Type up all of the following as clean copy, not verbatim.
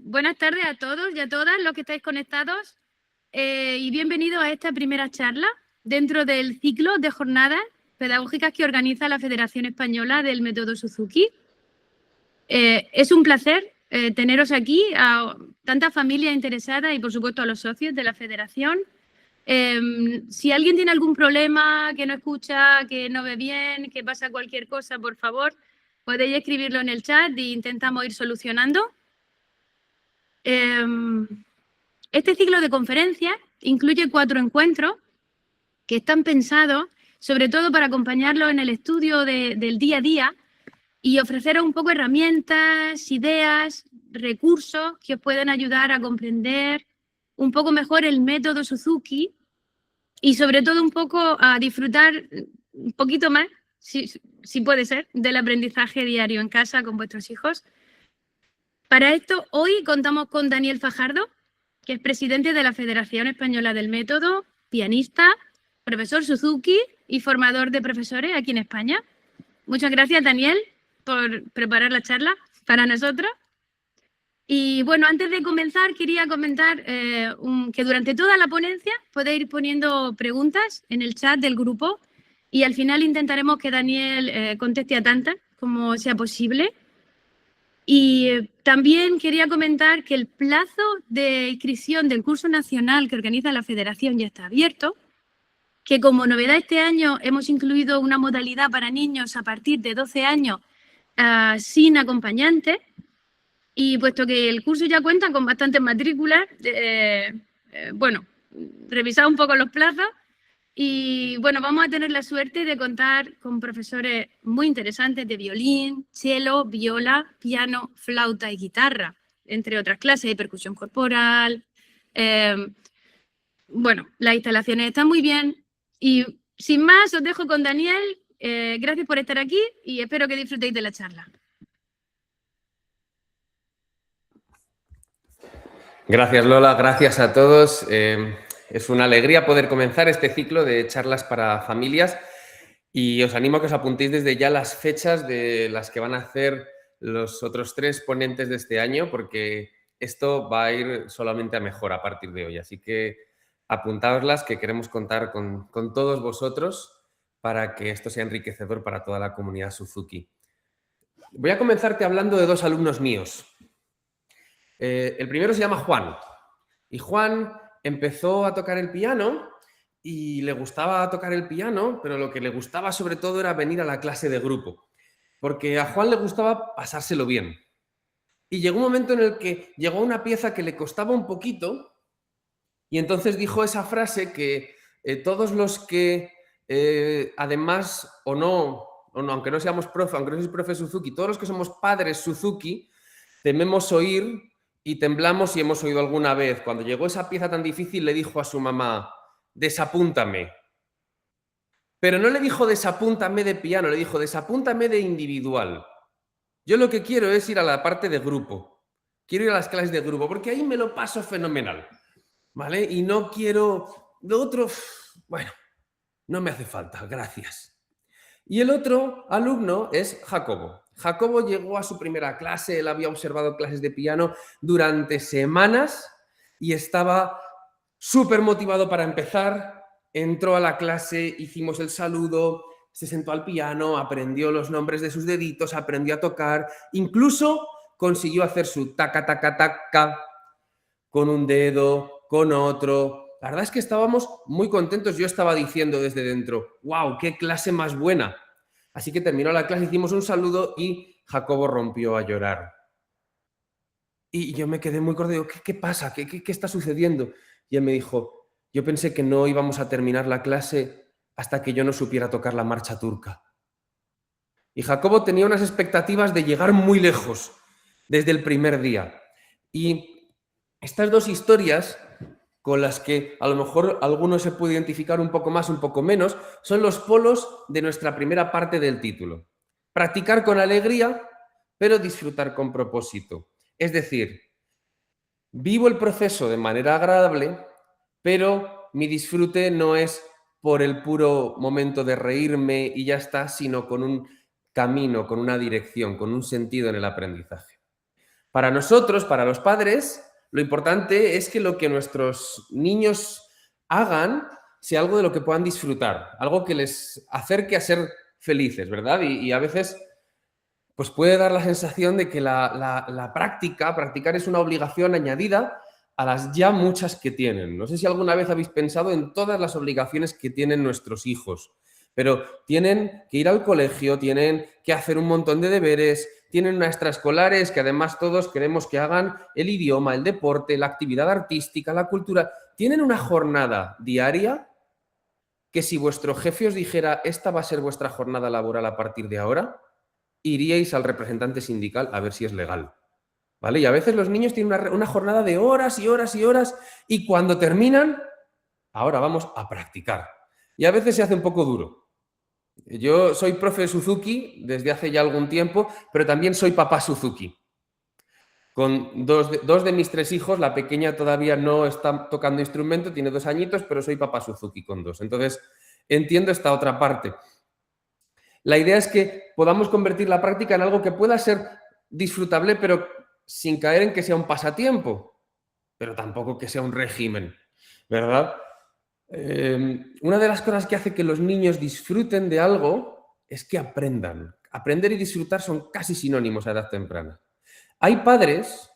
buenas tardes a todos y a todas los que estáis conectados y bienvenidos a esta primera charla dentro del ciclo de jornadas pedagógicas que organiza la Federación Española del Método Suzuki. Es un placer teneros aquí, a tantas familias interesadas y por supuesto a los socios de la Federación. Si alguien tiene algún problema, que no escucha, que no ve bien, que pasa cualquier cosa, por favor, podéis escribirlo en el chat e intentamos ir solucionando. Este ciclo de conferencias incluye 4 encuentros que están pensados sobre todo para acompañarlos en el estudio del día a día y ofreceros un poco herramientas, ideas, recursos que os puedan ayudar a comprender un poco mejor el método Suzuki y sobre todo un poco a disfrutar un poquito más, si puede ser, del aprendizaje diario en casa con vuestros hijos. Para esto, hoy contamos con Daniel Fajardo, que es presidente de la Federación Española del Método, pianista, profesor Suzuki y formador de profesores aquí en España. Muchas gracias, Daniel, por preparar la charla para nosotros. Y bueno, antes de comenzar, quería comentar que durante toda la ponencia podéis ir poniendo preguntas en el chat del grupo y al final intentaremos que Daniel conteste a tantas como sea posible. Y también quería comentar que el plazo de inscripción del curso nacional que organiza la Federación ya está abierto, que como novedad este año hemos incluido una modalidad para niños a partir de 12 años sin acompañante, y puesto que el curso ya cuenta con bastantes matrículas, bueno, revisad un poco los plazos y bueno, vamos a tener la suerte de contar con profesores muy interesantes de violín, cello, viola, piano, flauta y guitarra, entre otras clases de percusión corporal. Bueno, las instalaciones están muy bien y sin más os dejo con Daniel. Gracias por estar aquí y espero que disfrutéis de la charla. Gracias, Lola. Gracias a todos. Es una alegría poder comenzar este ciclo de charlas para familias y os animo a que os apuntéis desde ya las fechas de las que van a hacer los otros 3 ponentes de este año, porque esto va a ir solamente a mejor a partir de hoy. Así que apuntaoslas, que queremos contar con todos vosotros para que esto sea enriquecedor para toda la comunidad Suzuki. Voy a comenzarte hablando de 2 alumnos míos. El primero se llama Juan y Juan empezó a tocar el piano y le gustaba tocar el piano, pero lo que le gustaba sobre todo era venir a la clase de grupo, porque a Juan le gustaba pasárselo bien. Y llegó un momento en el que llegó una pieza que le costaba un poquito y entonces dijo esa frase que todos los que además o no, aunque no seamos profe, aunque no seamos profe Suzuki, todos los que somos padres Suzuki, tememos oír y temblamos si hemos oído alguna vez. Cuando llegó esa pieza tan difícil le dijo a su mamá, desapúntame. Pero no le dijo desapúntame de piano, le dijo desapúntame de individual. Yo lo que quiero es ir a la parte de grupo. Quiero ir a las clases de grupo porque ahí me lo paso fenomenal. ¿Vale? Y no quiero... Lo otro, bueno, no me hace falta, gracias. Y el otro alumno es Jacobo. Jacobo llegó a su primera clase, él había observado clases de piano durante semanas y estaba súper motivado para empezar. Entró a la clase, hicimos el saludo, se sentó al piano, aprendió los nombres de sus deditos, aprendió a tocar, incluso consiguió hacer su taca, taca, taca con un dedo, con otro. La verdad es que estábamos muy contentos. Yo estaba diciendo desde dentro, ¡wow, qué clase más buena! Así que terminó la clase, hicimos un saludo y Jacobo rompió a llorar. Y yo me quedé muy corto, ¿qué pasa? ¿Qué está sucediendo? Y él me dijo, yo pensé que no íbamos a terminar la clase hasta que yo no supiera tocar la marcha turca. Y Jacobo tenía unas expectativas de llegar muy lejos desde el primer día. Y estas 2 historias, con las que a lo mejor alguno se puede identificar un poco más, un poco menos, son los polos de nuestra primera parte del título. Practicar con alegría, pero disfrutar con propósito. Es decir, vivo el proceso de manera agradable, pero mi disfrute no es por el puro momento de reírme y ya está, sino con un camino, con una dirección, con un sentido en el aprendizaje. Para nosotros, para los padres, lo importante es que lo que nuestros niños hagan sea algo de lo que puedan disfrutar, algo que les acerque a ser felices, ¿verdad? Y a veces pues puede dar la sensación de que la practicar es una obligación añadida a las ya muchas que tienen. No sé si alguna vez habéis pensado en todas las obligaciones que tienen nuestros hijos, pero tienen que ir al colegio, tienen que hacer un montón de deberes, tienen unas extraescolares que además todos queremos que hagan el idioma, el deporte, la actividad artística, la cultura. Tienen una jornada diaria que si vuestro jefe os dijera esta va a ser vuestra jornada laboral a partir de ahora, iríais al representante sindical a ver si es legal. ¿Vale? Y a veces los niños tienen una jornada de horas y horas y horas y cuando terminan, ahora vamos a practicar. Y a veces se hace un poco duro. Yo soy profe de Suzuki desde hace ya algún tiempo, pero también soy papá Suzuki. Con dos de mis 3 hijos, la pequeña todavía no está tocando instrumento, tiene 2 añitos, pero soy papá Suzuki con 2. Entonces, entiendo esta otra parte. La idea es que podamos convertir la práctica en algo que pueda ser disfrutable, pero sin caer en que sea un pasatiempo, pero tampoco que sea un régimen, ¿verdad? Una de las cosas que hace que los niños disfruten de algo es que aprendan. Aprender y disfrutar son casi sinónimos a edad temprana. Hay padres,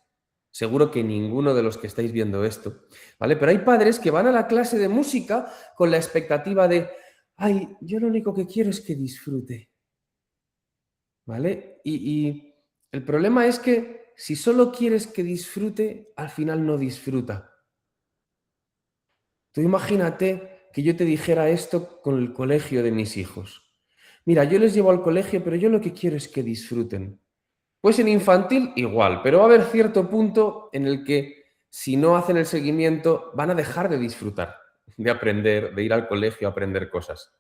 seguro que ninguno de los que estáis viendo esto, ¿vale? Pero hay padres que van a la clase de música con la expectativa de, ay, yo lo único que quiero es que disfrute, ¿vale? Y el problema es que si solo quieres que disfrute, al final no disfruta. Tú imagínate que yo te dijera esto con el colegio de mis hijos. Mira, yo les llevo al colegio, pero yo lo que quiero es que disfruten. Pues en infantil igual, pero va a haber cierto punto en el que si no hacen el seguimiento van a dejar de disfrutar, de aprender, de ir al colegio a aprender cosas.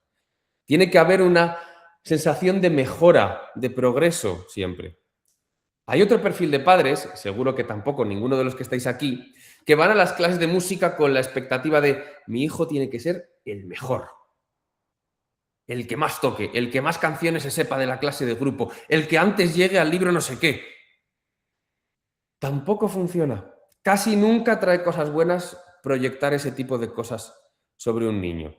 Tiene que haber una sensación de mejora, de progreso siempre. Hay otro perfil de padres, seguro que tampoco ninguno de los que estáis aquí, que van a las clases de música con la expectativa de mi hijo tiene que ser el mejor, el que más toque, el que más canciones se sepa de la clase de grupo, el que antes llegue al libro no sé qué. Tampoco funciona. Casi nunca trae cosas buenas proyectar ese tipo de cosas sobre un niño.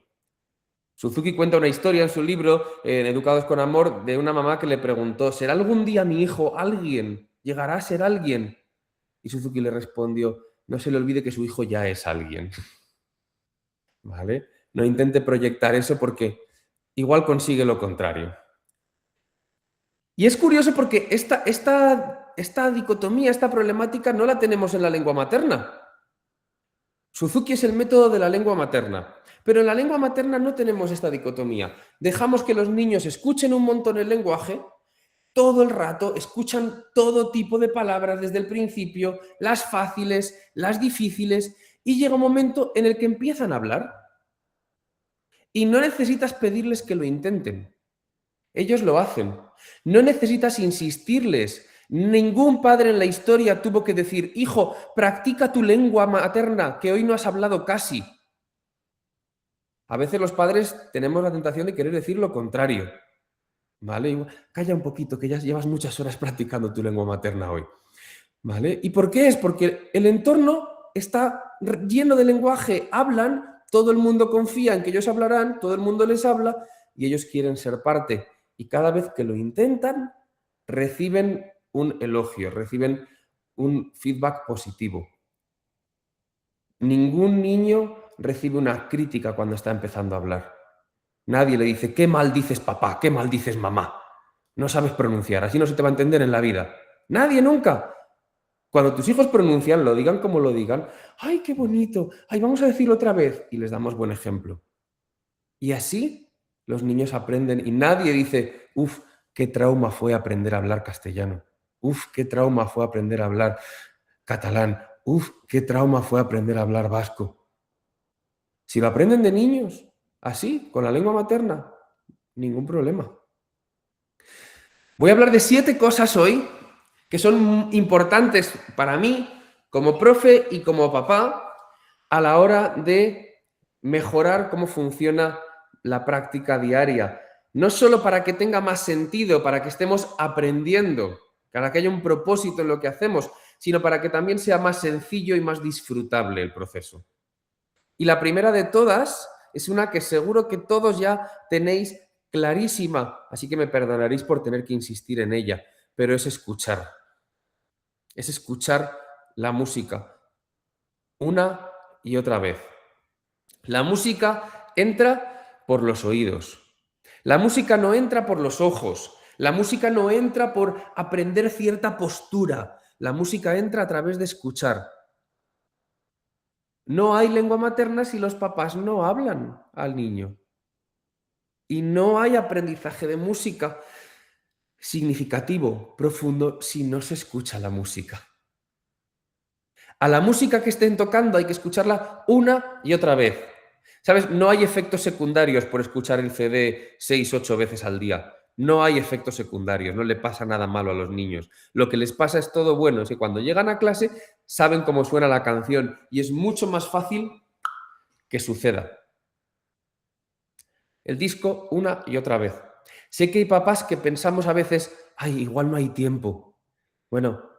Suzuki cuenta una historia en su libro, en Educados con Amor, de una mamá que le preguntó, ¿será algún día mi hijo alguien? ¿Llegará a ser alguien? Y Suzuki le respondió, no se le olvide que su hijo ya es alguien. ¿Vale? No intente proyectar eso porque igual consigue lo contrario. Y es curioso porque esta dicotomía, esta problemática no la tenemos en la lengua materna. Suzuki es el método de la lengua materna, pero en la lengua materna no tenemos esta dicotomía. Dejamos que los niños escuchen un montón el lenguaje, todo el rato, escuchan todo tipo de palabras desde el principio, las fáciles, las difíciles, y llega un momento en el que empiezan a hablar. Y no necesitas pedirles que lo intenten. Ellos lo hacen. No necesitas insistirles. Ningún padre en la historia tuvo que decir, hijo, practica tu lengua materna, que hoy no has hablado casi. A veces los padres tenemos la tentación de querer decir lo contrario. ¿Vale? Calla un poquito, que ya llevas muchas horas practicando tu lengua materna hoy. ¿Vale? ¿Y por qué es? Porque el entorno está lleno de lenguaje, hablan, todo el mundo confía en que ellos hablarán, todo el mundo les habla y ellos quieren ser parte. Y cada vez que lo intentan, reciben un elogio, reciben un feedback positivo. Ningún niño recibe una crítica cuando está empezando a hablar. Nadie le dice, qué mal dices papá, qué mal dices mamá. No sabes pronunciar, así no se te va a entender en la vida. Nadie nunca. Cuando tus hijos pronuncian, lo digan como lo digan, ¡ay, qué bonito! ¡Ay, vamos a decirlo otra vez! Y les damos buen ejemplo. Y así los niños aprenden y nadie dice, ¡uf, qué trauma fue aprender a hablar castellano! ¡Uf, qué trauma fue aprender a hablar catalán! ¡Uf, qué trauma fue aprender a hablar vasco! Si lo aprenden de niños, así, con la lengua materna, ningún problema. Voy a hablar de 7 cosas hoy que son importantes para mí como profe y como papá a la hora de mejorar cómo funciona la práctica diaria. No solo para que tenga más sentido, para que estemos aprendiendo, para que haya un propósito en lo que hacemos, sino para que también sea más sencillo y más disfrutable el proceso. Y la primera de todas es una que seguro que todos ya tenéis clarísima, así que me perdonaréis por tener que insistir en ella, pero es escuchar. Es escuchar la música una y otra vez. La música entra por los oídos. La música no entra por los ojos. La música no entra por aprender cierta postura. La música entra a través de escuchar. No hay lengua materna si los papás no hablan al niño. Y no hay aprendizaje de música significativo, profundo, si no se escucha la música. A la música que estén tocando hay que escucharla una y otra vez. ¿Sabes? No hay efectos secundarios por escuchar el CD 6, 8 veces al día. No hay efectos secundarios, no le pasa nada malo a los niños. Lo que les pasa es todo bueno, es que cuando llegan a clase saben cómo suena la canción y es mucho más fácil que suceda. El disco una y otra vez. Sé que hay papás que pensamos a veces, ay, igual no hay tiempo. Bueno,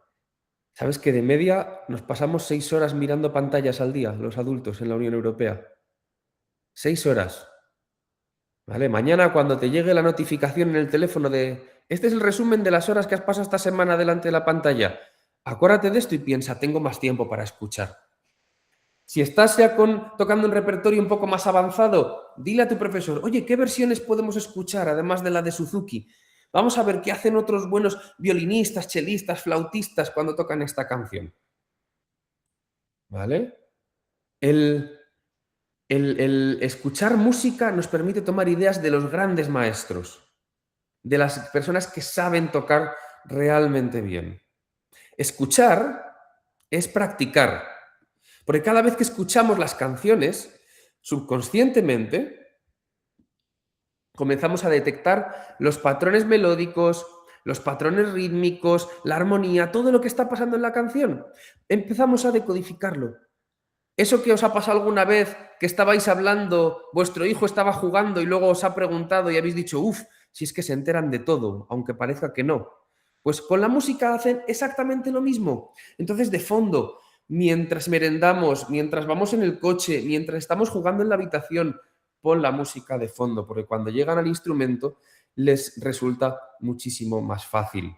¿sabes que de media nos pasamos 6 horas mirando pantallas al día, los adultos en la Unión Europea? 6 horas. ¿Vale? Mañana cuando te llegue la notificación en el teléfono de este es el resumen de las horas que has pasado esta semana delante de la pantalla, acuérdate de esto y piensa, tengo más tiempo para escuchar. Si estás ya tocando un repertorio un poco más avanzado, dile a tu profesor, oye, ¿qué versiones podemos escuchar además de la de Suzuki? Vamos a ver qué hacen otros buenos violinistas, chelistas, flautistas cuando tocan esta canción. ¿Vale? El escuchar música nos permite tomar ideas de los grandes maestros, de las personas que saben tocar realmente bien. Escuchar es practicar, porque cada vez que escuchamos las canciones, subconscientemente comenzamos a detectar los patrones melódicos, los patrones rítmicos, la armonía, todo lo que está pasando en la canción. Empezamos a decodificarlo. Eso que os ha pasado alguna vez, que estabais hablando, vuestro hijo estaba jugando y luego os ha preguntado y habéis dicho, uff, si es que se enteran de todo, aunque parezca que no. Pues con la música hacen exactamente lo mismo. Entonces, de fondo, mientras merendamos, mientras vamos en el coche, mientras estamos jugando en la habitación, pon la música de fondo, porque cuando llegan al instrumento les resulta muchísimo más fácil.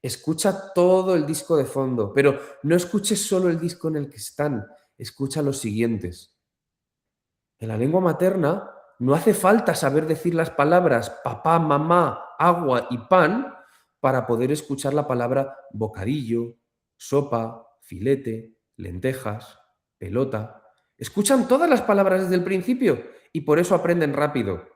Escucha todo el disco de fondo, pero no escuches solo el disco en el que están, escucha los siguientes. En la lengua materna no hace falta saber decir las palabras papá, mamá, agua y pan para poder escuchar la palabra bocadillo, sopa, filete, lentejas, pelota. Escuchan todas las palabras desde el principio y por eso aprenden rápido.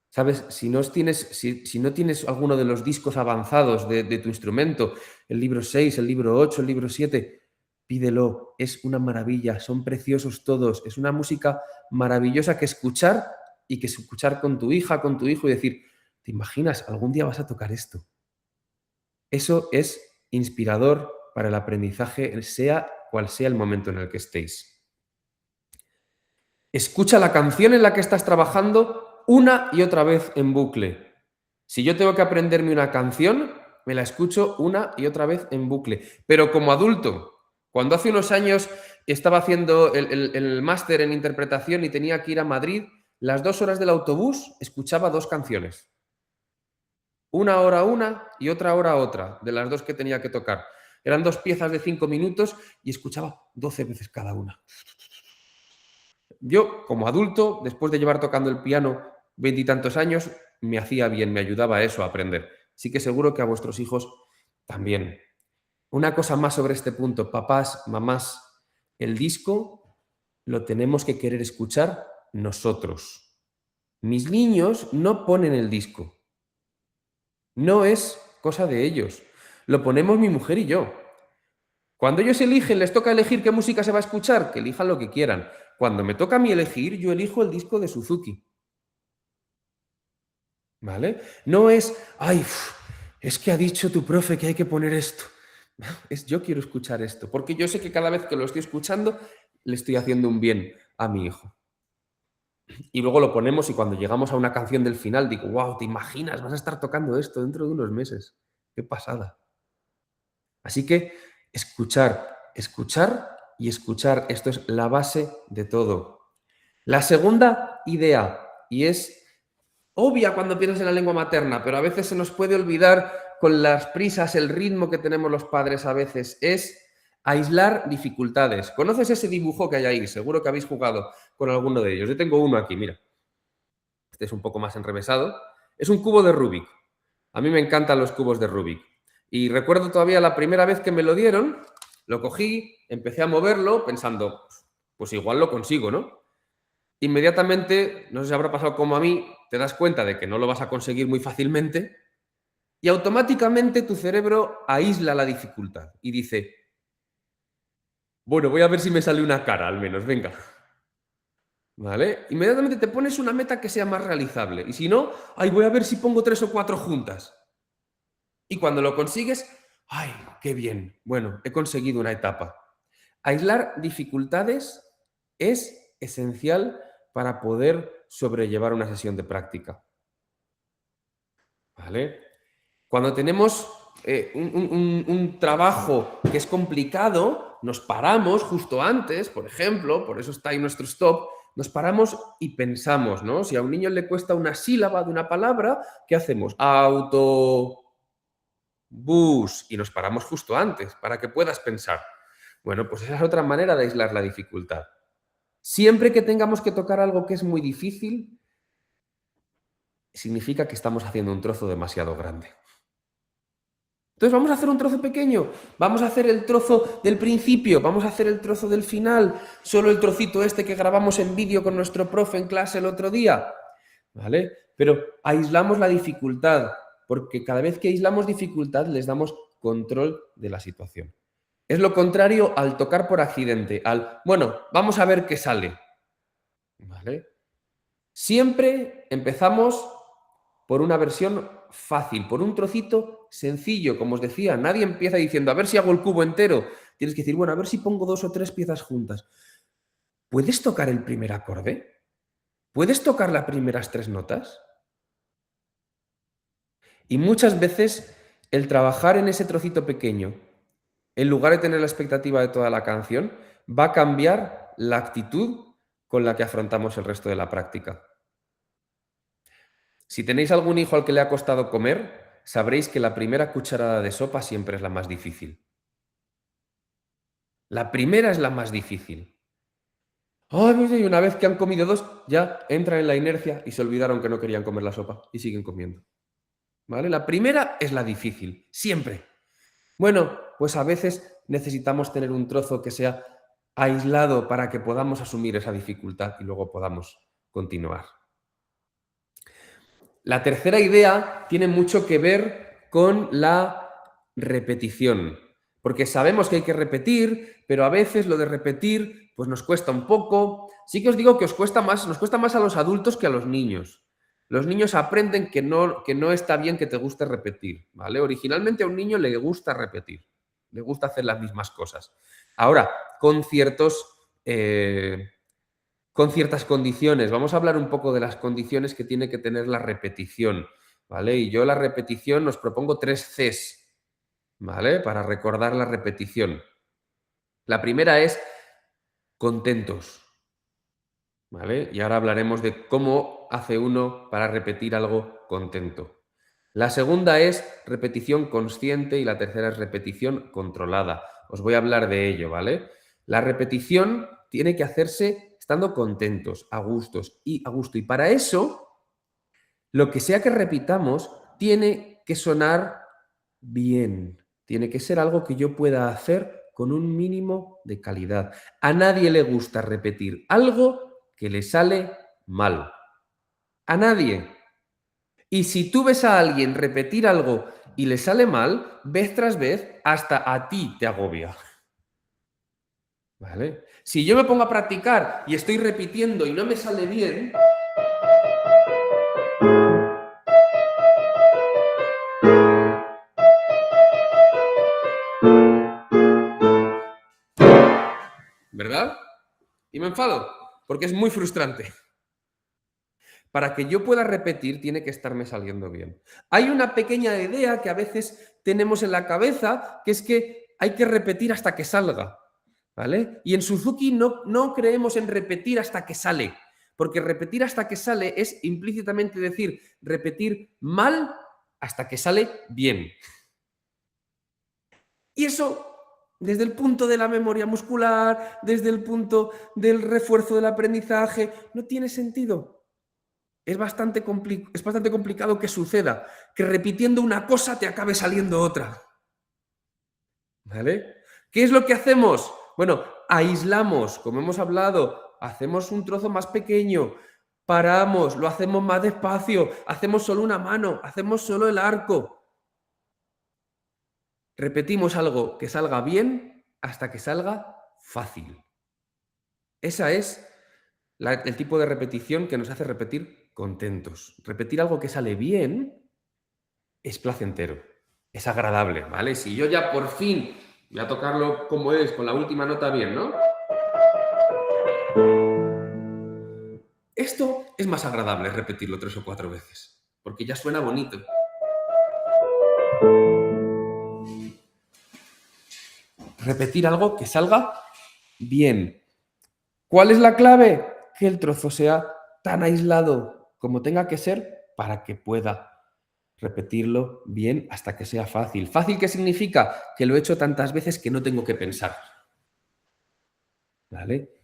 ¿Sabes? Si no tienes alguno de los discos avanzados de tu instrumento, el libro 6, el libro 8, el libro 7, pídelo. Es una maravilla, son preciosos todos. Es una música maravillosa que escuchar y que escuchar con tu hija, con tu hijo y decir, ¿te imaginas? Algún día vas a tocar esto. Eso es inspirador para el aprendizaje, sea cual sea el momento en el que estéis. Escucha la canción en la que estás trabajando una y otra vez en bucle. Si yo tengo que aprenderme una canción, me la escucho una y otra vez en bucle. Pero como adulto, cuando hace unos años estaba haciendo el máster en interpretación y tenía que ir a Madrid, las 2 horas del autobús escuchaba 2 canciones. Una hora una y otra hora otra, de las 2 que tenía que tocar. Eran 2 piezas de 5 minutos y escuchaba 12 veces cada una. Yo, como adulto, después de llevar tocando el piano 20 y tantos años, me hacía bien, me ayudaba a eso, a aprender. Sí que seguro que a vuestros hijos también. Una cosa más sobre este punto, papás, mamás, el disco lo tenemos que querer escuchar nosotros. Mis niños no ponen el disco. No es cosa de ellos. Lo ponemos mi mujer y yo. Cuando ellos eligen, les toca elegir qué música se va a escuchar, que elijan lo que quieran. Cuando me toca a mí elegir, yo elijo el disco de Suzuki. ¿Vale? No es, ay, es que ha dicho tu profe que hay que poner esto. Es yo quiero escuchar esto, porque yo sé que cada vez que lo estoy escuchando, le estoy haciendo un bien a mi hijo. Y luego lo ponemos y cuando llegamos a una canción del final, digo, wow, ¿te imaginas? Vas a estar tocando esto dentro de unos meses. Qué pasada. Así que escuchar, escuchar y escuchar. Esto es la base de todo. La segunda idea, y es obvia cuando piensas en la lengua materna, pero a veces se nos puede olvidar con las prisas, el ritmo que tenemos los padres a veces, es aislar dificultades. ¿Conoces ese dibujo que hay ahí? Seguro que habéis jugado con alguno de ellos. Yo tengo uno aquí, mira. Este es un poco más enrevesado. Es un cubo de Rubik. A mí me encantan los cubos de Rubik. Y recuerdo todavía la primera vez que me lo dieron, lo cogí, empecé a moverlo pensando, pues igual lo consigo, ¿no? Inmediatamente, no sé si habrá pasado como a mí, te das cuenta de que no lo vas a conseguir muy fácilmente y automáticamente tu cerebro aísla la dificultad y dice, bueno, voy a ver si me sale una cara al menos, venga. ¿Vale? Inmediatamente te pones una meta que sea más realizable y si no, ay, voy a ver si pongo 3 o 4 juntas. Y cuando lo consigues, ay, qué bien, bueno, he conseguido una etapa. Aislar dificultades es esencial para poder sobrellevar una sesión de práctica. ¿Vale? Cuando tenemos un trabajo que es complicado, nos paramos justo antes, por ejemplo, por eso está ahí nuestro stop, nos paramos y pensamos, ¿no? Si a un niño le cuesta una sílaba de una palabra, ¿qué hacemos? Autobús. Y nos paramos justo antes para que puedas pensar. Bueno, pues esa es otra manera de aislar la dificultad. Siempre que tengamos que tocar algo que es muy difícil, significa que estamos haciendo un trozo demasiado grande. Entonces vamos a hacer un trozo pequeño, vamos a hacer el trozo del principio, vamos a hacer el trozo del final, solo el trocito este que grabamos en vídeo con nuestro profe en clase el otro día, ¿vale? Pero aislamos la dificultad, porque cada vez que aislamos dificultad les damos control de la situación. Es lo contrario al tocar por accidente, bueno, vamos a ver qué sale, ¿vale? Siempre empezamos por una versión fácil, por un trocito sencillo, como os decía, nadie empieza diciendo, a ver si hago el cubo entero. Tienes que decir, bueno, a ver si pongo 2 o 3 piezas juntas. ¿Puedes tocar el primer acorde? ¿Puedes tocar las primeras 3 notas? Y muchas veces el trabajar en ese trocito pequeño, en lugar de tener la expectativa de toda la canción, va a cambiar la actitud con la que afrontamos el resto de la práctica. Si tenéis algún hijo al que le ha costado comer, sabréis que la primera cucharada de sopa siempre es la más difícil. La primera es la más difícil. Y una vez que han comido 2, ya entran en la inercia y se olvidaron que no querían comer la sopa y siguen comiendo. ¿Vale? La primera es la difícil, siempre. Bueno, pues a veces necesitamos tener un trozo que sea aislado para que podamos asumir esa dificultad y luego podamos continuar. La tercera idea tiene mucho que ver con la repetición, porque sabemos que hay que repetir, pero a veces lo de repetir pues nos cuesta un poco. Sí que os digo que nos cuesta más a los adultos que a los niños. Los niños aprenden que no está bien que te guste repetir, ¿vale? Originalmente a un niño le gusta repetir, le gusta hacer las mismas cosas. Ahora, con ciertas condiciones. Vamos a hablar un poco de las condiciones que tiene que tener la repetición, ¿vale? Y yo la repetición os propongo 3 Cs, ¿vale? Para recordar la repetición. La primera es contentos, ¿vale? Y ahora hablaremos de cómo hace uno para repetir algo contento. La segunda es repetición consciente y la tercera es repetición controlada. Os voy a hablar de ello, ¿vale? La repetición tiene que hacerse estando contentos, a gusto. Y para eso, lo que sea que repitamos tiene que sonar bien. Tiene que ser algo que yo pueda hacer con un mínimo de calidad. A nadie le gusta repetir algo que le sale mal. A nadie. Y si tú ves a alguien repetir algo y le sale mal, vez tras vez, hasta a ti te agobia. ¿Vale? Si yo me pongo a practicar y estoy repitiendo y no me sale bien, ¿verdad? Y me enfado, porque es muy frustrante. para que yo pueda repetir, tiene que estarme saliendo bien. Hay una pequeña idea que a veces tenemos en la cabeza, que es que hay que repetir hasta que salga, ¿vale? Y en Suzuki no creemos en repetir hasta que sale, porque repetir hasta que sale es implícitamente decir repetir mal hasta que sale bien. Y eso, desde el punto de la memoria muscular, desde el punto del refuerzo del aprendizaje, no tiene sentido. Es bastante complicado que suceda, que repitiendo una cosa te acabe saliendo otra. ¿Vale? ¿Qué es lo que hacemos? Bueno, aislamos, como hemos hablado, hacemos un trozo más pequeño, paramos, lo hacemos más despacio, hacemos solo una mano, hacemos solo el arco. Repetimos algo que salga bien hasta que salga fácil. Ese es el tipo de repetición que nos hace repetir contentos. Repetir algo que sale bien es placentero, es agradable, ¿vale? Si yo ya por fin voy a tocarlo como es, con la última nota bien, ¿no? Esto es más agradable repetirlo 3 o 4 veces, porque ya suena bonito. Repetir algo que salga bien. ¿Cuál es la clave? Que el trozo sea tan aislado como tenga que ser para que pueda repetirlo bien hasta que sea fácil. ¿Fácil qué significa? Que lo he hecho tantas veces que no tengo que pensar. ¿Vale?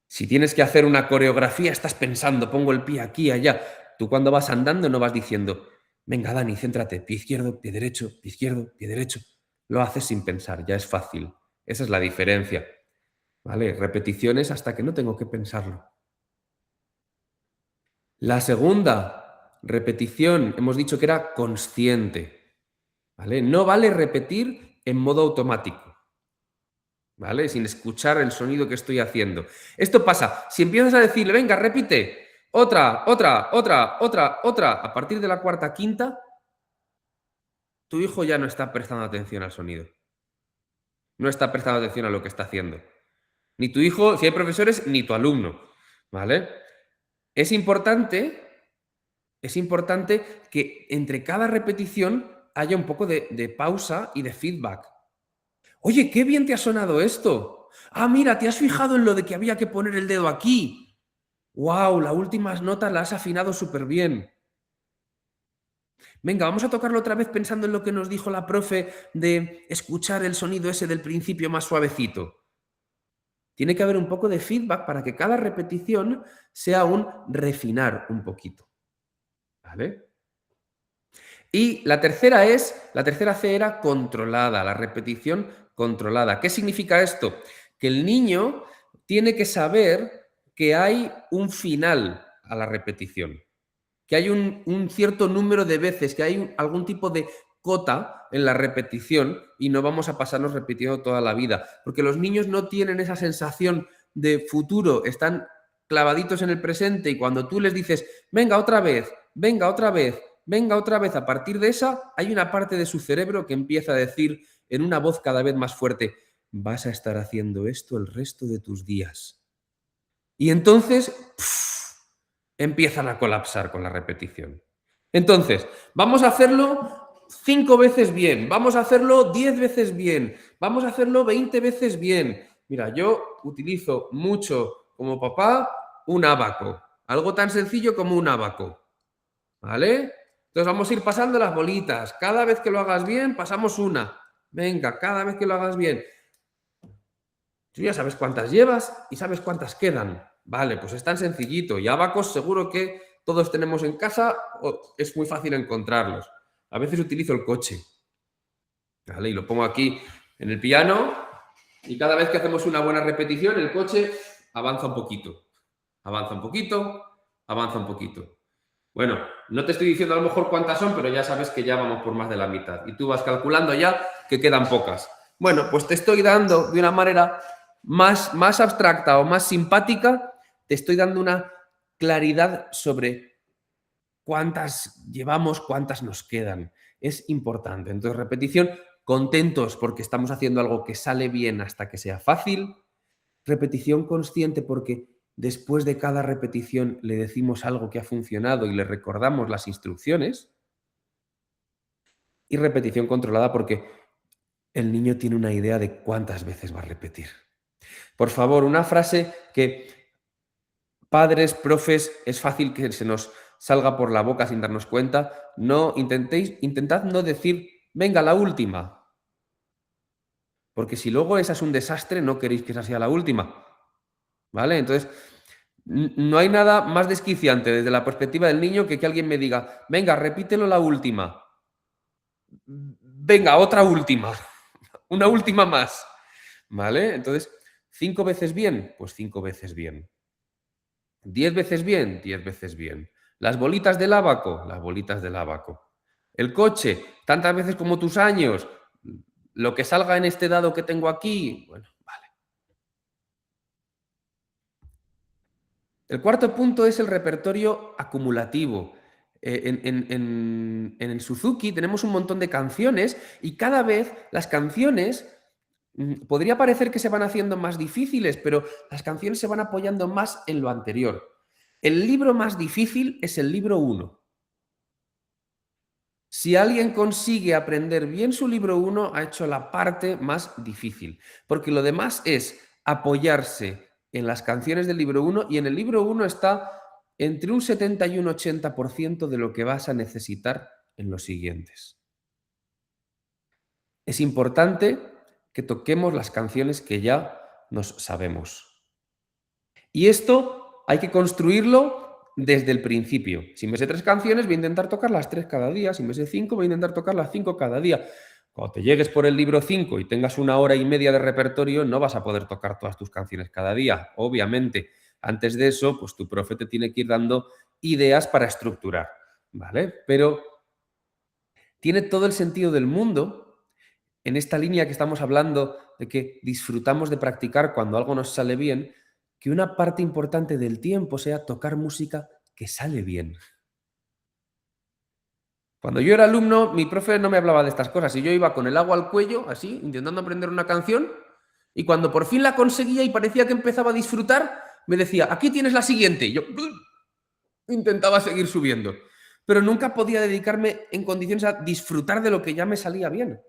Si tienes que hacer una coreografía, estás pensando, pongo el pie aquí, allá. Tú cuando vas andando no vas diciendo, venga Dani, céntrate, pie izquierdo, pie derecho, pie izquierdo, pie derecho. Lo haces sin pensar, ya es fácil. Esa es la diferencia. ¿Vale? Repeticiones hasta que no tengo que pensarlo. La segunda repetición, hemos dicho que era consciente. ¿Vale? No vale repetir en modo automático. ¿Vale? Sin escuchar el sonido que estoy haciendo. Esto pasa, si empiezas a decirle, venga, repite, otra, a partir de la cuarta, quinta, tu hijo ya no está prestando atención al sonido. No está prestando atención a lo que está haciendo. Ni tu hijo, si hay profesores, ni tu alumno, ¿vale? Es importante que entre cada repetición haya un poco de pausa y de feedback. Oye, qué bien te ha sonado esto. Ah, mira, te has fijado en lo de que había que poner el dedo aquí. ¡Wow! Las últimas notas las has afinado súper bien. Venga, vamos a tocarlo otra vez pensando en lo que nos dijo la profe de escuchar el sonido ese del principio más suavecito. Tiene que haber un poco de feedback para que cada repetición sea un refinar un poquito. ¿Vale? Y la tercera C era controlada, la repetición controlada. ¿Qué significa esto? Que el niño tiene que saber que hay un final a la repetición, que hay un cierto número de veces, que hay algún tipo de cota en la repetición y no vamos a pasarnos repitiendo toda la vida, porque los niños no tienen esa sensación de futuro, están clavaditos en el presente y cuando tú les dices, venga otra vez, venga otra vez, venga otra vez, a partir de esa hay una parte de su cerebro que empieza a decir en una voz cada vez más fuerte, vas a estar haciendo esto el resto de tus días. Y entonces empiezan a colapsar con la repetición. Entonces, vamos a hacerlo 5 veces bien, vamos a hacerlo 10 veces bien, vamos a hacerlo 20 veces bien. Mira, yo utilizo mucho como papá un ábaco, algo tan sencillo como un ábaco, ¿vale? Entonces vamos a ir pasando las bolitas, cada vez que lo hagas bien pasamos una, venga, cada vez que lo hagas bien. Tú ya sabes cuántas llevas y sabes cuántas quedan. Vale, pues es tan sencillito. Y abacos seguro que todos tenemos en casa o es muy fácil encontrarlos. A veces utilizo el coche. ¿Vale? Y lo pongo aquí en el piano y cada vez que hacemos una buena repetición el coche avanza un poquito. Avanza un poquito, avanza un poquito. Bueno, no te estoy diciendo a lo mejor cuántas son, pero ya sabes que ya vamos por más de la mitad. Y tú vas calculando ya que quedan pocas. Bueno, pues te estoy dando de una manera más abstracta o más simpática, te estoy dando una claridad sobre cuántas llevamos, cuántas nos quedan. Es importante. Entonces, repetición, contentos porque estamos haciendo algo que sale bien hasta que sea fácil. Repetición consciente porque después de cada repetición le decimos algo que ha funcionado y le recordamos las instrucciones. Y repetición controlada porque el niño tiene una idea de cuántas veces va a repetir. Por favor, una frase que padres, profes, es fácil que se nos salga por la boca sin darnos cuenta. No intentad no decir, venga, la última. Porque si luego esa es un desastre, no queréis que esa sea la última. ¿Vale? Entonces, no hay nada más desquiciante desde la perspectiva del niño que alguien me diga, venga, repítelo la última. Venga, otra última. Una última más. ¿Vale? Entonces, 5 veces bien, pues 5 veces bien. 10 veces bien, 10 veces bien. Las bolitas del ábaco, las bolitas del ábaco. El coche, tantas veces como tus años. Lo que salga en este dado que tengo aquí, bueno, vale. El cuarto punto es el repertorio acumulativo. En el Suzuki tenemos un montón de canciones y cada vez las canciones podría parecer que se van haciendo más difíciles, pero las canciones se van apoyando más en lo anterior. El libro más difícil es el libro 1. Si alguien consigue aprender bien su libro 1, ha hecho la parte más difícil, porque lo demás es apoyarse en las canciones del libro 1 y en el libro 1 está entre un 70 y un 80% de lo que vas a necesitar en los siguientes. Es importante que toquemos las canciones que ya nos sabemos. Y esto hay que construirlo desde el principio. Si me sé 3 canciones, voy a intentar tocar las 3 cada día. Si me sé 5, voy a intentar tocar las 5 cada día. Cuando te llegues por el libro 5 y tengas 1 hora y media de repertorio, no vas a poder tocar todas tus canciones cada día, obviamente. Antes de eso, pues tu profe te tiene que ir dando ideas para estructurar, ¿vale? Pero tiene todo el sentido del mundo en esta línea que estamos hablando de que disfrutamos de practicar cuando algo nos sale bien, que una parte importante del tiempo sea tocar música que sale bien. Cuando yo era alumno, mi profe no me hablaba de estas cosas y yo iba con el agua al cuello, así, intentando aprender una canción, y cuando por fin la conseguía y parecía que empezaba a disfrutar, me decía, aquí tienes la siguiente. Y yo intentaba seguir subiendo, pero nunca podía dedicarme en condiciones a disfrutar de lo que ya me salía bien.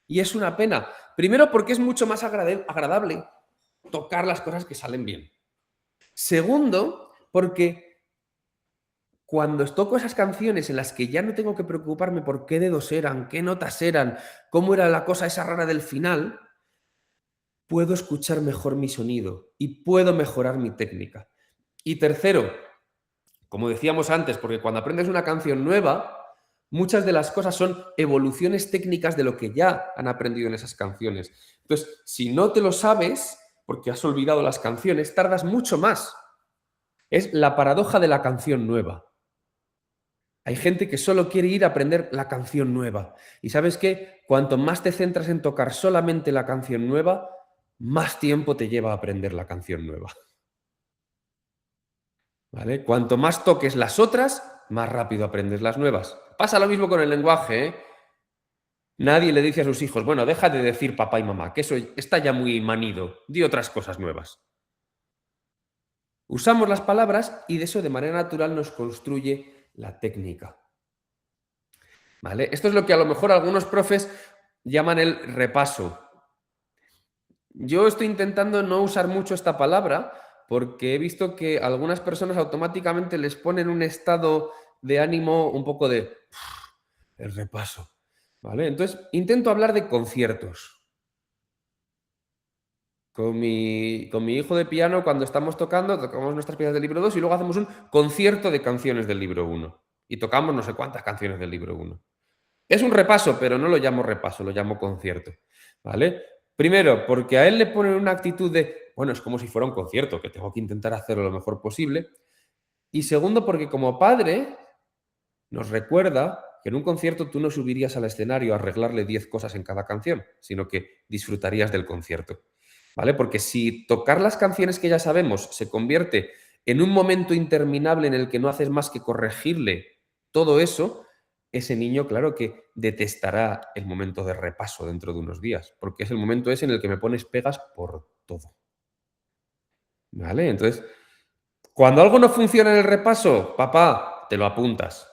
Y es una pena. Primero, porque es mucho más agradable tocar las cosas que salen bien. Segundo, porque cuando toco esas canciones en las que ya no tengo que preocuparme por qué dedos eran, qué notas eran, cómo era la cosa esa rara del final, puedo escuchar mejor mi sonido y puedo mejorar mi técnica. Y tercero, como decíamos antes, porque cuando aprendes una canción nueva, muchas de las cosas son evoluciones técnicas de lo que ya han aprendido en esas canciones. Entonces, si no te lo sabes, porque has olvidado las canciones, tardas mucho más. Es la paradoja de la canción nueva. Hay gente que solo quiere ir a aprender la canción nueva. Y ¿sabes qué? Cuanto más te centras en tocar solamente la canción nueva, más tiempo te lleva a aprender la canción nueva. ¿Vale? Cuanto más toques las otras, más rápido aprendes las nuevas. Pasa lo mismo con el lenguaje, ¿eh? Nadie le dice a sus hijos, bueno, deja de decir papá y mamá, que eso está ya muy manido, di otras cosas nuevas. Usamos las palabras y de eso de manera natural nos construye la técnica. ¿Vale? Esto es lo que a lo mejor algunos profes llaman el repaso. Yo estoy intentando no usar mucho esta palabra porque he visto que algunas personas automáticamente les ponen un estado de ánimo un poco de el repaso. ¿Vale? Entonces, intento hablar de conciertos. Con mi hijo de piano, cuando estamos tocamos nuestras piezas del libro 2 y luego hacemos un concierto de canciones del libro 1. Y tocamos no sé cuántas canciones del libro 1. Es un repaso, pero no lo llamo repaso, lo llamo concierto. ¿Vale? Primero, porque a él le ponen una actitud de, bueno, es como si fuera un concierto, que tengo que intentar hacerlo lo mejor posible. Y segundo, porque como padre nos recuerda que en un concierto tú no subirías al escenario a arreglarle 10 cosas en cada canción, sino que disfrutarías del concierto. ¿Vale? Porque si tocar las canciones que ya sabemos se convierte en un momento interminable en el que no haces más que corregirle todo eso, ese niño, claro que detestará el momento de repaso dentro de unos días, porque es el momento ese en el que me pones pegas por todo. ¿Vale? Entonces, Cuando algo no funciona en el repaso, papá, te lo apuntas.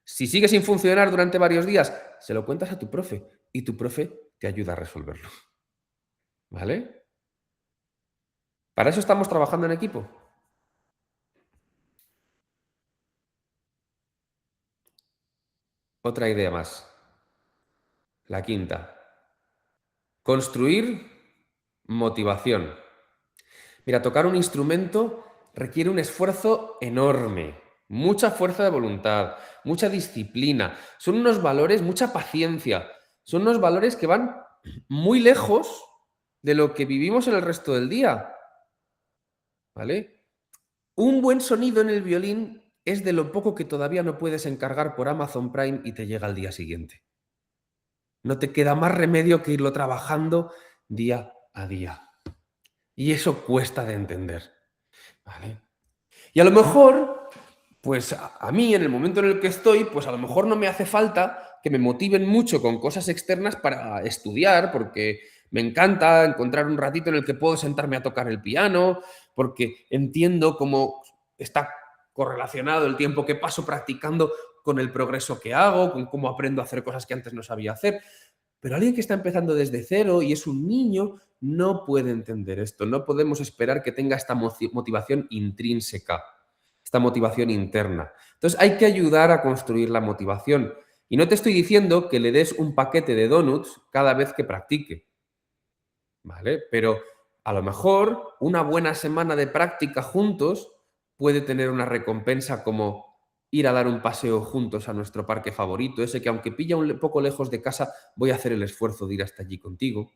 Si sigue sin funcionar durante varios días, se lo cuentas a tu profe y tu profe te ayuda a resolverlo. ¿Vale? Para eso estamos trabajando en equipo. Otra idea más. La quinta. Construir motivación. Mira, tocar un instrumento requiere un esfuerzo enorme, mucha fuerza de voluntad, mucha disciplina. Son unos valores, mucha paciencia. Son unos valores que van muy lejos de lo que vivimos en el resto del día. ¿Vale? Un buen sonido en el violín es de lo poco que todavía no puedes encargar por Amazon Prime y te llega al día siguiente. No te queda más remedio que irlo trabajando día a día. Y eso cuesta de entender. ¿Vale? Y a lo mejor, pues a mí en el momento en el que estoy, pues a lo mejor no me hace falta que me motiven mucho con cosas externas para estudiar, porque me encanta encontrar un ratito en el que puedo sentarme a tocar el piano, porque entiendo cómo está correlacionado el tiempo que paso practicando con el progreso que hago, con cómo aprendo a hacer cosas que antes no sabía hacer. Pero alguien que está empezando desde cero y es un niño no puede entender esto. No podemos esperar que tenga esta motivación intrínseca, esta motivación interna. Entonces hay que ayudar a construir la motivación. Y no te estoy diciendo que le des un paquete de donuts cada vez que practique, ¿vale? Pero a lo mejor una buena semana de práctica juntos puede tener una recompensa como ir a dar un paseo juntos a nuestro parque favorito, ese que aunque pilla un poco lejos de casa, voy a hacer el esfuerzo de ir hasta allí contigo.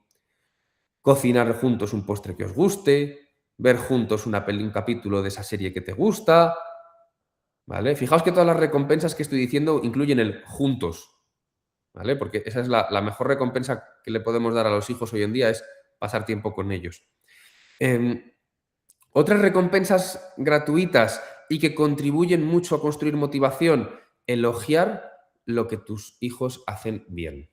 Cocinar juntos un postre que os guste, ver juntos un capítulo de esa serie que te gusta, ¿vale? Fijaos que todas las recompensas que estoy diciendo incluyen el juntos, ¿vale? Porque esa es la mejor recompensa que le podemos dar a los hijos hoy en día, es pasar tiempo con ellos. Otras recompensas gratuitas y que contribuyen mucho a construir motivación, elogiar lo que tus hijos hacen bien.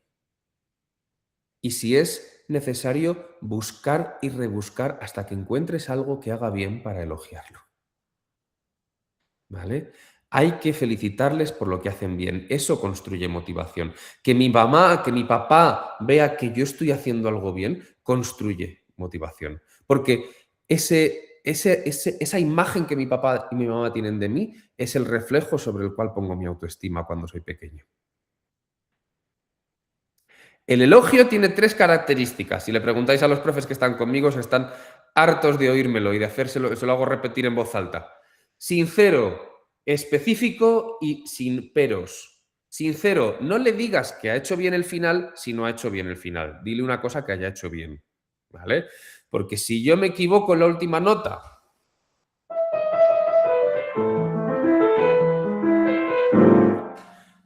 Y si es necesario, buscar y rebuscar hasta que encuentres algo que haga bien para elogiarlo. ¿Vale? Hay que felicitarles por lo que hacen bien. Eso construye motivación. Que mi mamá, que mi papá vea que yo estoy haciendo algo bien, construye motivación. Porque esa imagen que mi papá y mi mamá tienen de mí es el reflejo sobre el cual pongo mi autoestima cuando soy pequeño. El elogio tiene 3 características. Si le preguntáis a los profes que están conmigo, se están hartos de oírmelo y de hacérselo, se lo hago repetir en voz alta. Sincero, específico y sin peros. Sincero, no le digas que ha hecho bien el final si no ha hecho bien el final. Dile una cosa que haya hecho bien, ¿vale? Porque si yo me equivoco en la última nota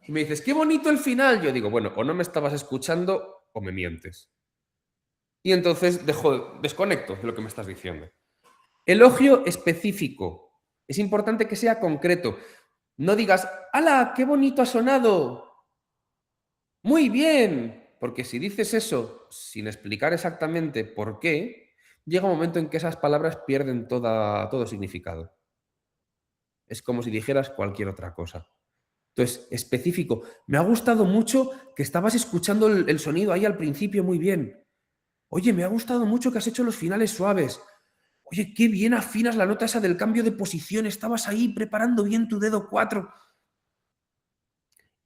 y me dices, qué bonito el final, yo digo, bueno, o no me estabas escuchando o me mientes. Y entonces desconecto de lo que me estás diciendo. Elogio específico. Es importante que sea concreto. No digas, ¡hala, qué bonito ha sonado! Muy bien. Porque si dices eso sin explicar exactamente por qué, llega un momento en que esas palabras pierden todo significado. Es como si dijeras cualquier otra cosa. Entonces, específico. Me ha gustado mucho que estabas escuchando el sonido ahí al principio muy bien. Oye, me ha gustado mucho que has hecho los finales suaves. Oye, qué bien afinas la nota esa del cambio de posición. Estabas ahí preparando bien tu dedo 4.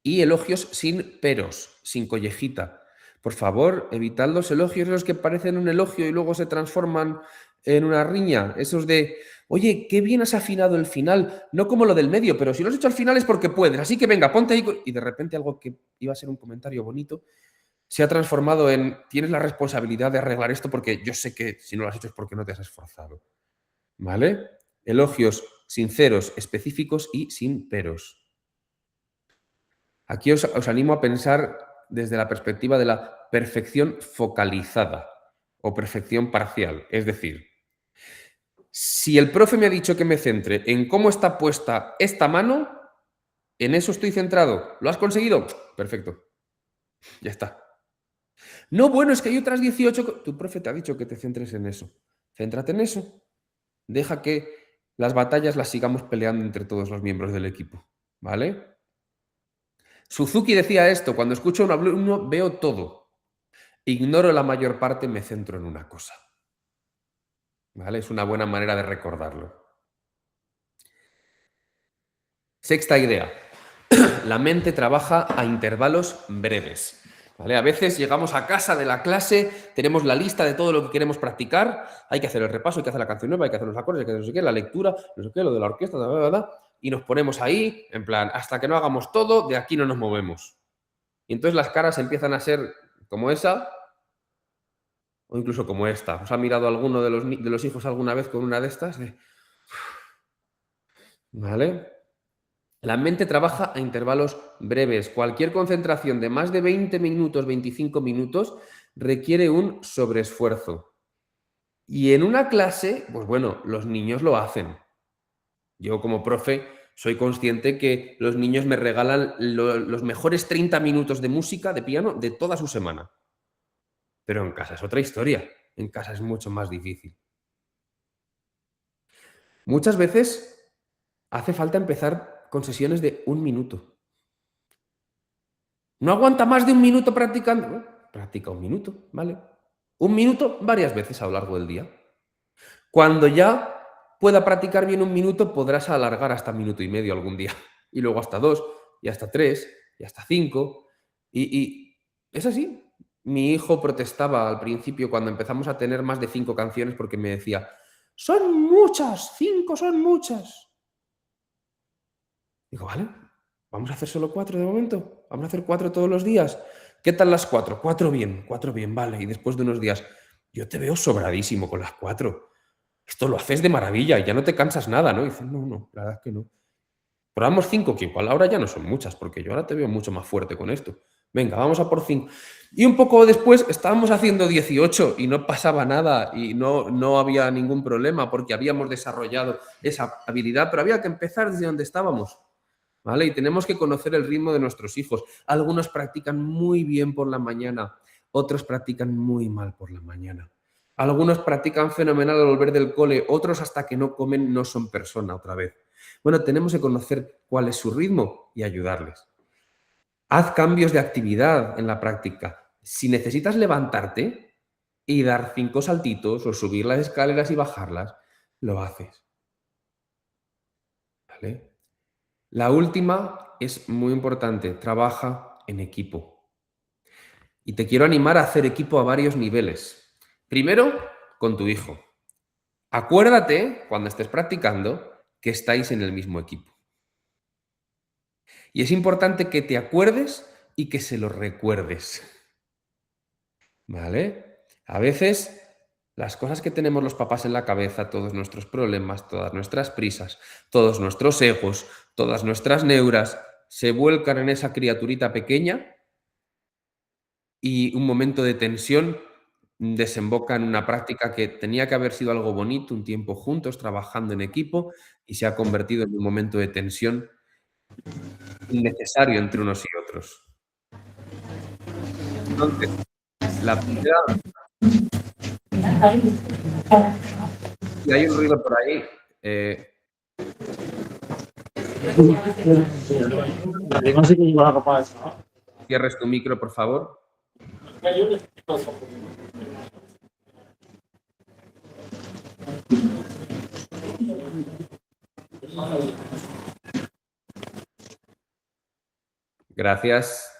Y elogios sin peros, sin collejita. Por favor, evitad los elogios los que parecen un elogio y luego se transforman en una riña. Esos de, oye, qué bien has afinado el final. No como lo del medio, pero si lo has hecho al final es porque puedes. Así que venga, ponte ahí. Y de repente algo que iba a ser un comentario bonito se ha transformado en, tienes la responsabilidad de arreglar esto porque yo sé que si no lo has hecho es porque no te has esforzado. ¿Vale? Elogios sinceros, específicos y sin peros. Aquí os animo a pensar desde la perspectiva de la perfección focalizada o perfección parcial. Es decir, si el profe me ha dicho que me centre en cómo está puesta esta mano, en eso estoy centrado. ¿Lo has conseguido? Perfecto. Ya está. No, bueno, es que hay otras 18. Tu profe te ha dicho que te centres en eso. Céntrate en eso. Deja que las batallas las sigamos peleando entre todos los miembros del equipo, ¿vale? Suzuki decía esto: cuando escucho a un alumno veo todo, ignoro la mayor parte, me centro en una cosa, ¿vale? Es una buena manera de recordarlo. Sexta idea: la mente trabaja a intervalos breves. ¿Vale? A veces llegamos a casa de la clase, tenemos la lista de todo lo que queremos practicar, hay que hacer el repaso, hay que hacer la canción nueva, hay que hacer los acordes, hay que hacer no sé qué, la lectura, no sé qué, lo de la orquesta, bla, bla, bla, y nos ponemos ahí, en plan, hasta que no hagamos todo, de aquí no nos movemos. Y entonces las caras empiezan a ser como esa, o incluso como esta. ¿Os ha mirado alguno de los hijos alguna vez con una de estas? ¿Vale? La mente trabaja a intervalos breves. Cualquier concentración de más de 20 minutos, 25 minutos, requiere un sobreesfuerzo. Y en una clase, pues bueno, los niños lo hacen. Yo como profe soy consciente que los niños me regalan los mejores 30 minutos de música, de piano, de toda su semana. Pero en casa es otra historia. En casa es mucho más difícil. Muchas veces hace falta empezar con sesiones de 1 minuto. ¿No aguanta más de 1 minuto practicando? Bueno, practica 1 minuto, ¿vale? 1 minuto varias veces a lo largo del día. Cuando ya pueda practicar bien 1 minuto, podrás alargar hasta 1,5 minutos algún día. Y luego hasta 2, y hasta 3, y hasta 5. Y es así. Mi hijo protestaba al principio cuando empezamos a tener más de 5 canciones porque me decía: son muchas, 5 son muchas. Digo, vale, vamos a hacer solo 4 de momento. Vamos a hacer 4 todos los días. ¿Qué tal las 4? 4 bien, vale. Y después de unos días, yo te veo sobradísimo con las 4. Esto lo haces de maravilla y ya no te cansas nada, ¿no? Y dices, no, la verdad es que no. Probamos 5, que igual ahora ya no son muchas, porque yo ahora te veo mucho más fuerte con esto. Venga, vamos a por 5. Y un poco después estábamos haciendo 18 y no pasaba nada y no había ningún problema porque habíamos desarrollado esa habilidad, pero había que empezar desde donde estábamos, ¿vale? Y tenemos que conocer el ritmo de nuestros hijos. Algunos practican muy bien por la mañana, otros practican muy mal por la mañana. Algunos practican fenomenal al volver del cole, otros hasta que no comen no son persona otra vez. Bueno, tenemos que conocer cuál es su ritmo y ayudarles. Haz cambios de actividad en la práctica. Si necesitas levantarte y dar 5 saltitos o subir las escaleras y bajarlas, lo haces. ¿Vale? La última es muy importante, trabaja en equipo. Y te quiero animar a hacer equipo a varios niveles. Primero, con tu hijo. Acuérdate, cuando estés practicando, que estáis en el mismo equipo. Y es importante que te acuerdes y que se lo recuerdes. ¿Vale? A veces las cosas que tenemos los papás en la cabeza, todos nuestros problemas, todas nuestras prisas, todos nuestros egos, todas nuestras neuras, se vuelcan en esa criaturita pequeña y un momento de tensión desemboca en una práctica que tenía que haber sido algo bonito, un tiempo juntos, trabajando en equipo, y se ha convertido en un momento de tensión innecesario entre unos y otros. Entonces, la primera, si hay un ruido por ahí, cierres tu micro, por favor. Gracias.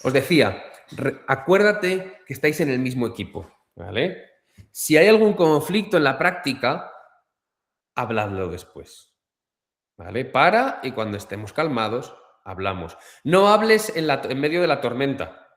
Os decía, acuérdate que estáis en el mismo equipo, ¿vale? Si hay algún conflicto en la práctica, habladlo después, ¿vale? Para y cuando estemos calmados, hablamos. No hables en medio de la tormenta,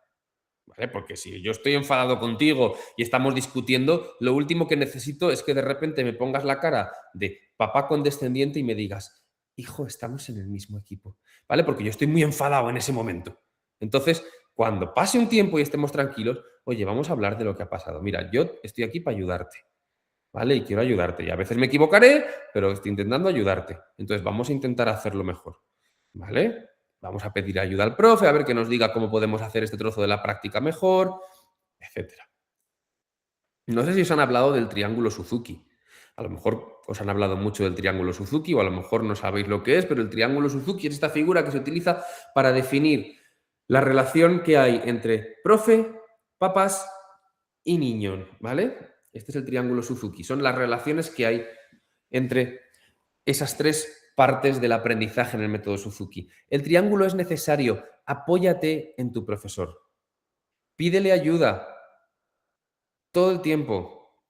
¿vale? Porque si yo estoy enfadado contigo y estamos discutiendo, lo último que necesito es que de repente me pongas la cara de papá condescendiente y me digas, hijo, estamos en el mismo equipo, ¿vale? Porque yo estoy muy enfadado en ese momento. Entonces, cuando pase un tiempo y estemos tranquilos, oye, vamos a hablar de lo que ha pasado. Mira, yo estoy aquí para ayudarte, ¿vale? Y quiero ayudarte. Y a veces me equivocaré, pero estoy intentando ayudarte. Entonces, vamos a intentar hacerlo mejor, ¿vale? Vamos a pedir ayuda al profe, a ver que nos diga cómo podemos hacer este trozo de la práctica mejor, etc. No sé si os han hablado del triángulo Suzuki. A lo mejor os han hablado mucho del triángulo Suzuki o a lo mejor no sabéis lo que es, pero el triángulo Suzuki es esta figura que se utiliza para definir la relación que hay entre profe, papás y niño, ¿vale? Este es el triángulo Suzuki. Son las relaciones que hay entre esas tres partes del aprendizaje en el método Suzuki. El triángulo es necesario. Apóyate en tu profesor. Pídele ayuda todo el tiempo,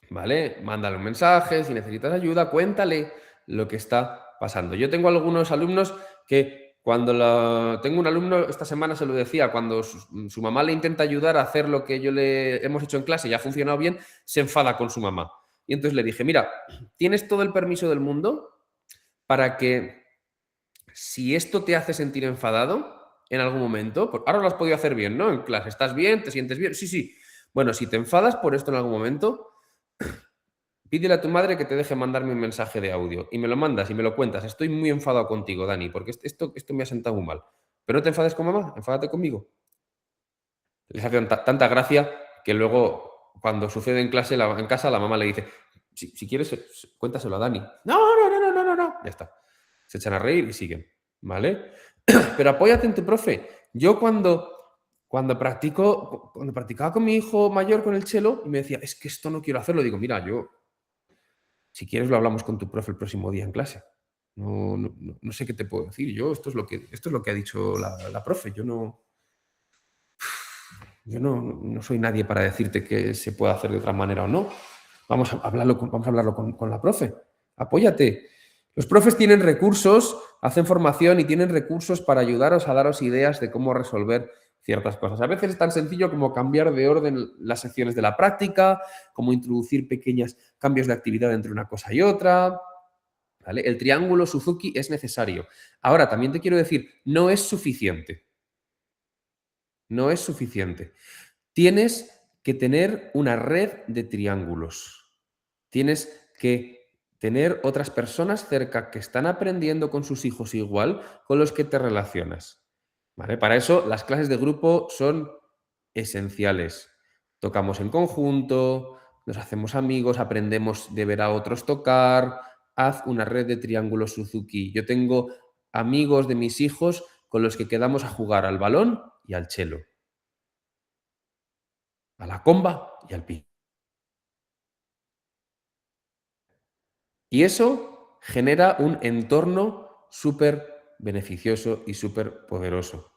¿vale? Mándale un mensaje, si necesitas ayuda, cuéntale lo que está pasando. Yo tengo algunos alumnos que tengo un alumno, esta semana se lo decía, cuando su mamá le intenta ayudar a hacer lo que yo le hemos hecho en clase y ha funcionado bien, se enfada con su mamá. Y entonces le dije, mira, tienes todo el permiso del mundo para que si esto te hace sentir enfadado en algún momento, ahora lo has podido hacer bien, ¿no? En clase, ¿estás bien? ¿Te sientes bien? Sí, sí. Bueno, si te enfadas por esto en algún momento, pídele a tu madre que te deje mandarme un mensaje de audio y me lo mandas y me lo cuentas. Estoy muy enfadado contigo, Dani, porque esto me ha sentado muy mal. Pero no te enfades con mamá, enfádate conmigo. Les hace tanta gracia que luego, cuando sucede en clase, en casa, la mamá le dice, si quieres, cuéntaselo a Dani. No. Ya está. Se echan a reír y siguen, ¿vale? Pero apóyate en tu profe. Yo cuando practicaba con mi hijo mayor con el cello y me decía, es que esto no quiero hacerlo, digo, mira, si quieres lo hablamos con tu profe el próximo día en clase. No sé qué te puedo decir. Esto es lo que ha dicho la profe. Yo no soy nadie para decirte que se puede hacer de otra manera o no. Vamos a hablarlo con la profe. Apóyate. Los profes tienen recursos, hacen formación y tienen recursos para ayudaros a daros ideas de cómo resolver ciertas cosas. A veces es tan sencillo como cambiar de orden las secciones de la práctica, como introducir pequeños cambios de actividad entre una cosa y otra. ¿Vale? El triángulo Suzuki es necesario. Ahora, también te quiero decir, no es suficiente. No es suficiente. Tienes que tener una red de triángulos. Tienes que tener otras personas cerca que están aprendiendo con sus hijos igual con los que te relacionas. ¿Vale? Para eso las clases de grupo son esenciales. Tocamos en conjunto, nos hacemos amigos, aprendemos de ver a otros tocar. Haz una red de triángulos Suzuki. Yo tengo amigos de mis hijos con los que quedamos a jugar al balón y al cello, a la comba y al pi. Y eso genera un entorno súper beneficioso y súper poderoso.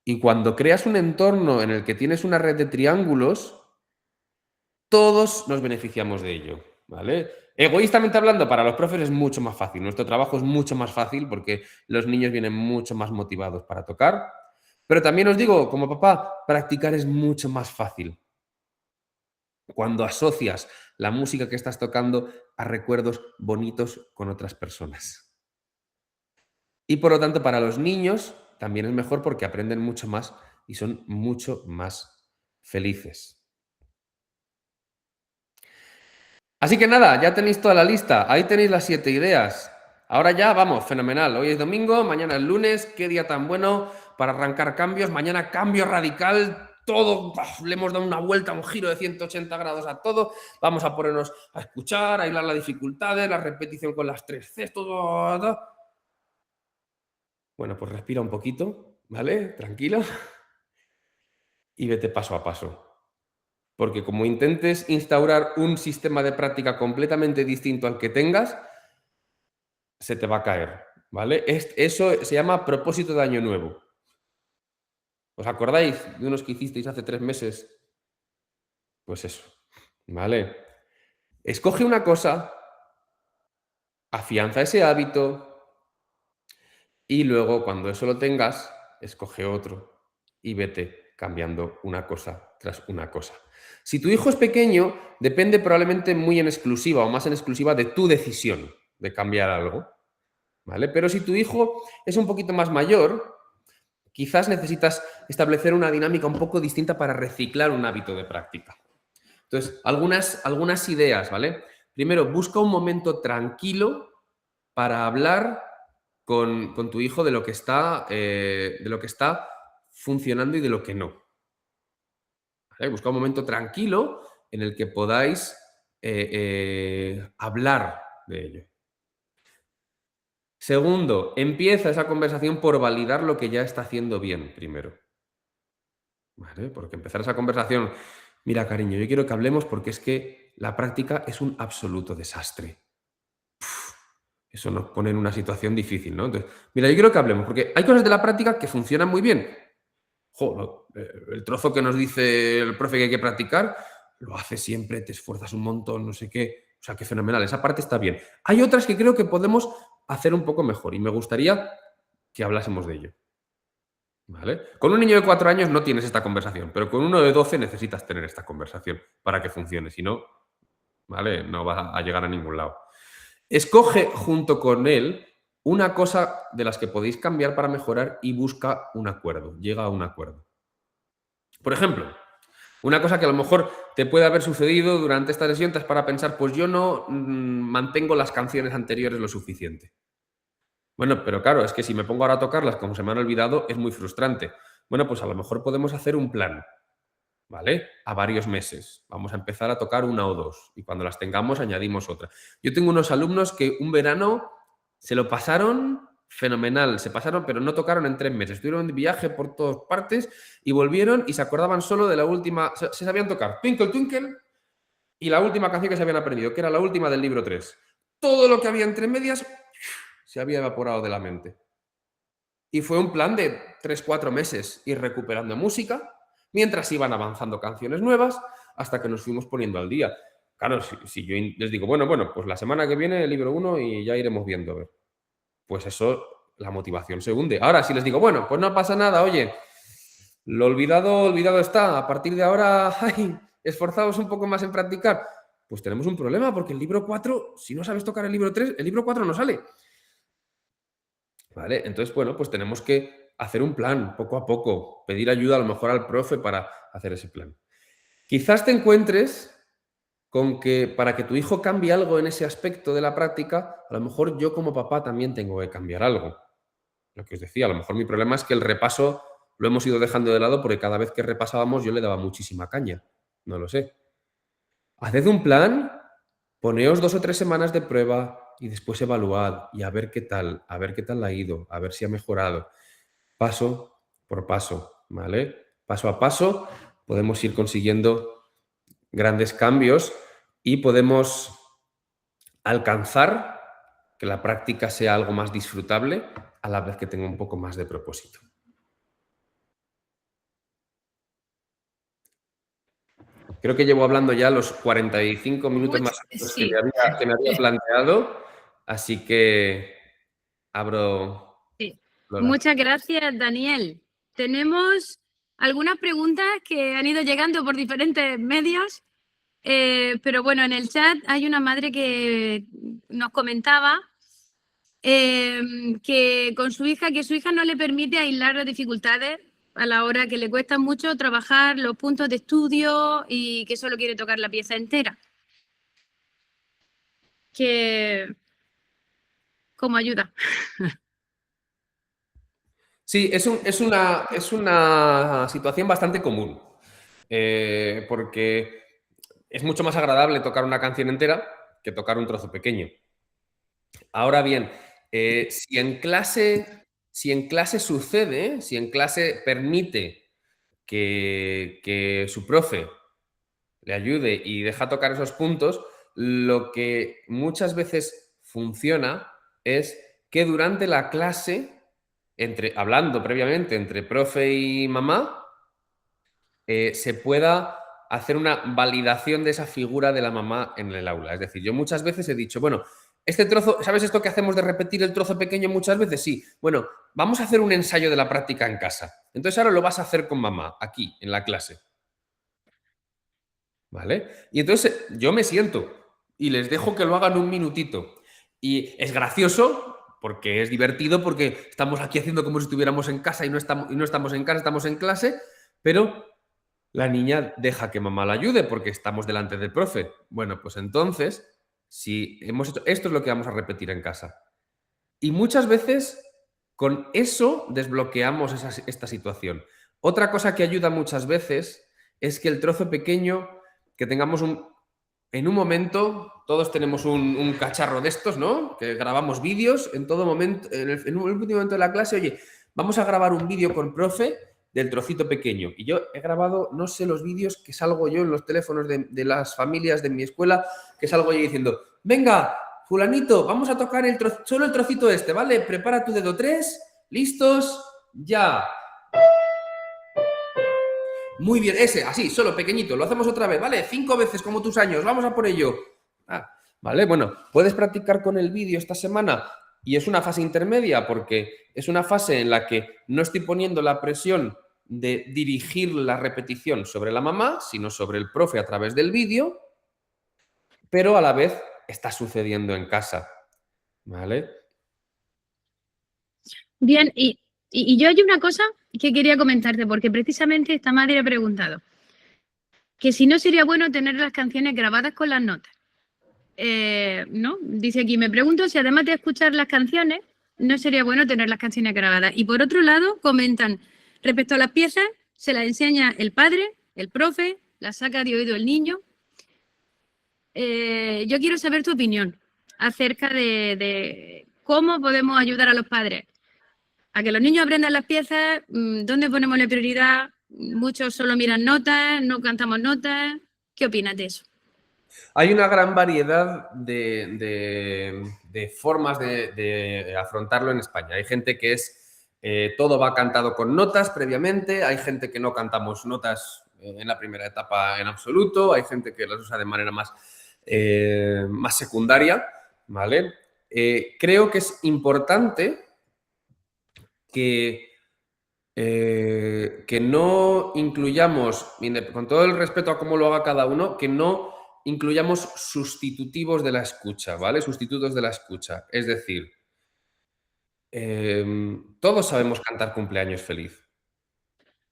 Y cuando creas un entorno en el que tienes una red de triángulos, todos nos beneficiamos de ello, ¿vale? Egoístamente hablando, para los profes es mucho más fácil. Nuestro trabajo es mucho más fácil porque los niños vienen mucho más motivados para tocar. Pero también os digo, como papá, practicar es mucho más fácil cuando asocias la música que estás tocando a recuerdos bonitos con otras personas. Y por lo tanto, para los niños también es mejor porque aprenden mucho más y son mucho más felices. Así que nada, ya tenéis toda la lista. Ahí tenéis las 7 ideas. Ahora ya, vamos, fenomenal. Hoy es domingo, mañana es lunes. Qué día tan bueno para arrancar cambios. Mañana cambio radical. Todo, le hemos dado una vuelta, un giro de 180 grados a todo. Vamos a ponernos a escuchar, a aislar las dificultades, la repetición con las 3 Cs, todo. Bueno, pues respira un poquito, ¿vale? Tranquilo. Y vete paso a paso. Porque como intentes instaurar un sistema de práctica completamente distinto al que tengas, se te va a caer, ¿vale? Eso se llama propósito de año nuevo. ¿Os acordáis de unos que hicisteis hace 3 meses? Pues eso, ¿vale? Escoge una cosa, afianza ese hábito y luego cuando eso lo tengas, escoge otro y vete cambiando una cosa tras una cosa. Si tu hijo es pequeño, depende probablemente muy en exclusiva o más en exclusiva de tu decisión de cambiar algo, ¿vale? Pero si tu hijo es un poquito más mayor, quizás necesitas establecer una dinámica un poco distinta para reciclar un hábito de práctica. Entonces, algunas ideas, ¿vale? Primero, busca un momento tranquilo para hablar con tu hijo de lo que está funcionando y de lo que no. ¿Vale? Busca un momento tranquilo en el que podáis hablar de ello. Segundo, empieza esa conversación por validar lo que ya está haciendo bien primero. ¿Vale? Porque empezar esa conversación, mira, cariño, yo quiero que hablemos porque es que la práctica es un absoluto desastre. Eso nos pone en una situación difícil, ¿no? Entonces, mira, yo quiero que hablemos porque hay cosas de la práctica que funcionan muy bien. El trozo que nos dice el profe que hay que practicar, lo hace siempre, te esfuerzas un montón, no sé qué. O sea, qué fenomenal, esa parte está bien. Hay otras que creo que podemos hacer un poco mejor y me gustaría que hablásemos de ello. ¿Vale? Con un niño de 4 años no tienes esta conversación, pero con uno de 12 necesitas tener esta conversación para que funcione. Si no, ¿vale? No vas a llegar a ningún lado. Escoge junto con él una cosa de las que podéis cambiar para mejorar y busca un acuerdo. Llega a un acuerdo. Por ejemplo, una cosa que a lo mejor te puede haber sucedido durante esta sesión es para pensar, pues yo no mantengo las canciones anteriores lo suficiente. Bueno, pero claro, es que si me pongo ahora a tocarlas como se me han olvidado, es muy frustrante. Bueno, pues a lo mejor podemos hacer un plan, ¿vale? A varios meses. Vamos a empezar a tocar una o dos y cuando las tengamos añadimos otra. Yo tengo unos alumnos que un verano se lo pasaron fenomenal, se pasaron, pero no tocaron en 3 meses. Estuvieron de viaje por todas partes y volvieron y se acordaban solo de la última, se sabían tocar Twinkle Twinkle y la última canción que se habían aprendido, que era la última del libro 3. Todo lo que había entre medias se había evaporado de la mente. Y fue un plan de 3-4 meses ir recuperando música, mientras iban avanzando canciones nuevas, hasta que nos fuimos poniendo al día. Claro, si yo les digo, bueno, pues la semana que viene el libro 1 y ya iremos viendo, a ver. Pues eso, la motivación se hunde. Ahora, si les digo, bueno, pues no pasa nada, oye, lo olvidado, olvidado está, a partir de ahora, ay, esforzaos un poco más en practicar, pues tenemos un problema, porque el libro 4, si no sabes tocar el libro 3, el libro 4 no sale. ¿Vale? Entonces, bueno, pues tenemos que hacer un plan poco a poco, pedir ayuda a lo mejor al profe para hacer ese plan. Quizás te encuentres con que para que tu hijo cambie algo en ese aspecto de la práctica, a lo mejor yo como papá también tengo que cambiar algo. Lo que os decía, a lo mejor mi problema es que el repaso lo hemos ido dejando de lado porque cada vez que repasábamos yo le daba muchísima caña. No lo sé. Haced un plan, poneos 2 o 3 semanas de prueba y después evaluad y a ver qué tal ha ido, a ver si ha mejorado. Paso por paso, ¿vale? Paso a paso podemos ir consiguiendo grandes cambios y podemos alcanzar que la práctica sea algo más disfrutable a la vez que tenga un poco más de propósito. Creo que llevo hablando ya los 45 minutos más o menos Sí. que me había planteado, así que abro Sí. Lola. Muchas gracias, Daniel. Tenemos algunas preguntas que han ido llegando por diferentes medios, pero bueno, en el chat hay una madre que nos comentaba que con su hija, que su hija no le permite aislar las dificultades a la hora que le cuesta mucho trabajar los puntos de estudio y que solo quiere tocar la pieza entera. ¿Cómo ayuda? Sí, es una situación bastante común, porque es mucho más agradable tocar una canción entera que tocar un trozo pequeño. Ahora bien, si en clase sucede, si en clase permite que su profe le ayude y deja tocar esos puntos, lo que muchas veces funciona es que durante la clase, hablando previamente entre profe y mamá, se pueda hacer una validación de esa figura de la mamá en el aula. Es decir, yo muchas veces he dicho, bueno, este trozo, ¿sabes esto que hacemos de repetir el trozo pequeño muchas veces? Sí. Bueno, vamos a hacer un ensayo de la práctica en casa. Entonces ahora lo vas a hacer con mamá, aquí, en la clase. ¿Vale? Y entonces yo me siento y les dejo que lo hagan un minutito. Y es gracioso porque es divertido, porque estamos aquí haciendo como si estuviéramos en casa y no estamos en casa, estamos en clase, pero la niña deja que mamá la ayude porque estamos delante del profe. Bueno, pues entonces, si hemos hecho esto es lo que vamos a repetir en casa. Y muchas veces con eso desbloqueamos esta situación. Otra cosa que ayuda muchas veces es que el trozo pequeño, que tengamos en un momento, todos tenemos un cacharro de estos, ¿no? Que grabamos vídeos en todo momento, en un último momento de la clase, oye, vamos a grabar un vídeo con profe del trocito pequeño. Y yo he grabado, no sé, los vídeos que salgo yo en los teléfonos de las familias de mi escuela, que salgo yo diciendo, venga, fulanito, vamos a tocar solo el trocito este, ¿vale? Prepara tu dedo 3, listos, ya. Muy bien, ese, así, solo pequeñito, lo hacemos otra vez, ¿vale? 5 veces como tus años, vamos a por ello. Vale, bueno, puedes practicar con el vídeo esta semana y es una fase intermedia porque es una fase en la que no estoy poniendo la presión de dirigir la repetición sobre la mamá, sino sobre el profe a través del vídeo, pero a la vez está sucediendo en casa, ¿vale? Bien, y yo hay una cosa que quería comentarte, porque precisamente esta madre ha preguntado que si no sería bueno tener las canciones grabadas con las notas. ¿No? Dice aquí, me pregunto si además de escuchar las canciones, no sería bueno tener las canciones grabadas. Y por otro lado, comentan, respecto a las piezas, se las enseña el padre, el profe, las saca de oído el niño. Yo quiero saber tu opinión acerca de cómo podemos ayudar a los padres a que los niños aprendan las piezas, dónde ponemos la prioridad. Muchos solo miran notas, no cantamos notas. ¿Qué opinas de eso? Hay una gran variedad de formas de afrontarlo en España. Hay gente que todo va cantado con notas previamente, hay gente que no cantamos notas en la primera etapa en absoluto, hay gente que las usa de manera más secundaria, ¿vale? Creo que es importante que no incluyamos, con todo el respeto a cómo lo haga cada uno, que no incluyamos sustitutivos de la escucha, ¿vale? Sustitutos de la escucha. Es decir, todos sabemos cantar cumpleaños feliz.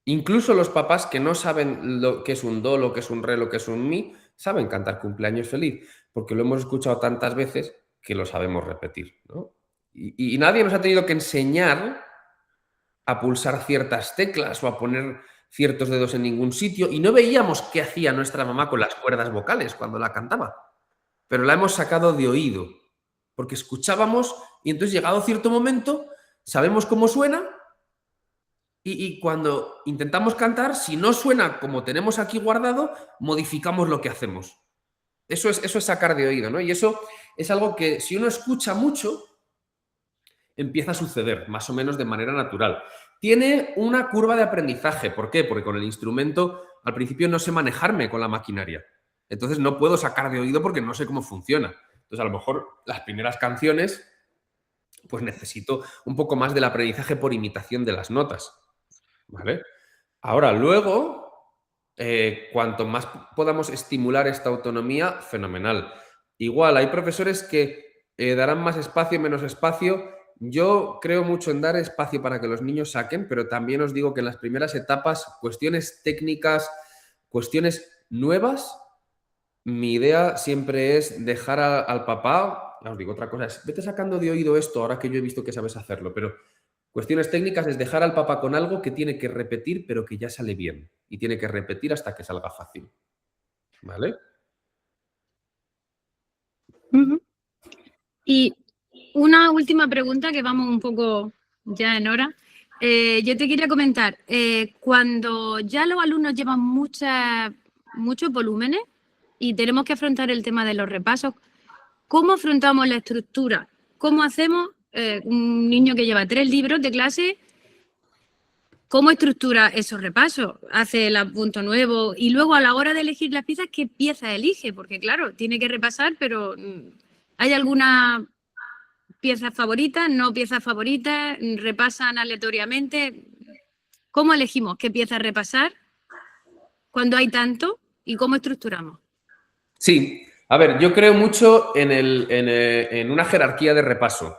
Incluso los papás que no saben lo que es un do, lo que es un re, lo que es un mi, saben cantar cumpleaños feliz, porque lo hemos escuchado tantas veces que lo sabemos repetir, ¿no? Y nadie nos ha tenido que enseñar a pulsar ciertas teclas o a poner ciertos dedos en ningún sitio y no veíamos qué hacía nuestra mamá con las cuerdas vocales cuando la cantaba, pero la hemos sacado de oído, porque escuchábamos y entonces llegado cierto momento sabemos cómo suena y cuando intentamos cantar, si no suena como tenemos aquí guardado, modificamos lo que hacemos. Eso es sacar de oído, ¿no? Y eso es algo que si uno escucha mucho, empieza a suceder más o menos de manera natural. Tiene una curva de aprendizaje. ¿Por qué? Porque con el instrumento al principio no sé manejarme con la maquinaria. Entonces no puedo sacar de oído porque no sé cómo funciona. Entonces a lo mejor las primeras canciones pues necesito un poco más del aprendizaje por imitación de las notas, ¿vale? Ahora, luego, cuanto más podamos estimular esta autonomía, fenomenal. Igual, hay profesores que darán más espacio, menos espacio. Yo creo mucho en dar espacio para que los niños saquen, pero también os digo que en las primeras etapas, cuestiones técnicas, cuestiones nuevas, mi idea siempre es dejar al papá, ya os digo otra cosa, es vete sacando de oído esto ahora que yo he visto que sabes hacerlo, pero cuestiones técnicas es dejar al papá con algo que tiene que repetir pero que ya sale bien y tiene que repetir hasta que salga fácil, ¿vale? Y una última pregunta, que vamos un poco ya en hora. Yo te quería comentar, cuando ya los alumnos llevan muchos volúmenes y tenemos que afrontar el tema de los repasos, ¿cómo afrontamos la estructura? ¿Cómo hacemos un niño que lleva 3 libros de clase? ¿Cómo estructura esos repasos? ¿Hace el apunto nuevo? Y luego a la hora de elegir las piezas, ¿qué pieza elige? Porque claro, tiene que repasar, pero ¿hay alguna pieza favorita, no pieza favorita? ¿Repasan aleatoriamente? ¿Cómo elegimos qué pieza repasar cuando hay tanto y cómo estructuramos? Sí, a ver, yo creo mucho en una jerarquía de repaso.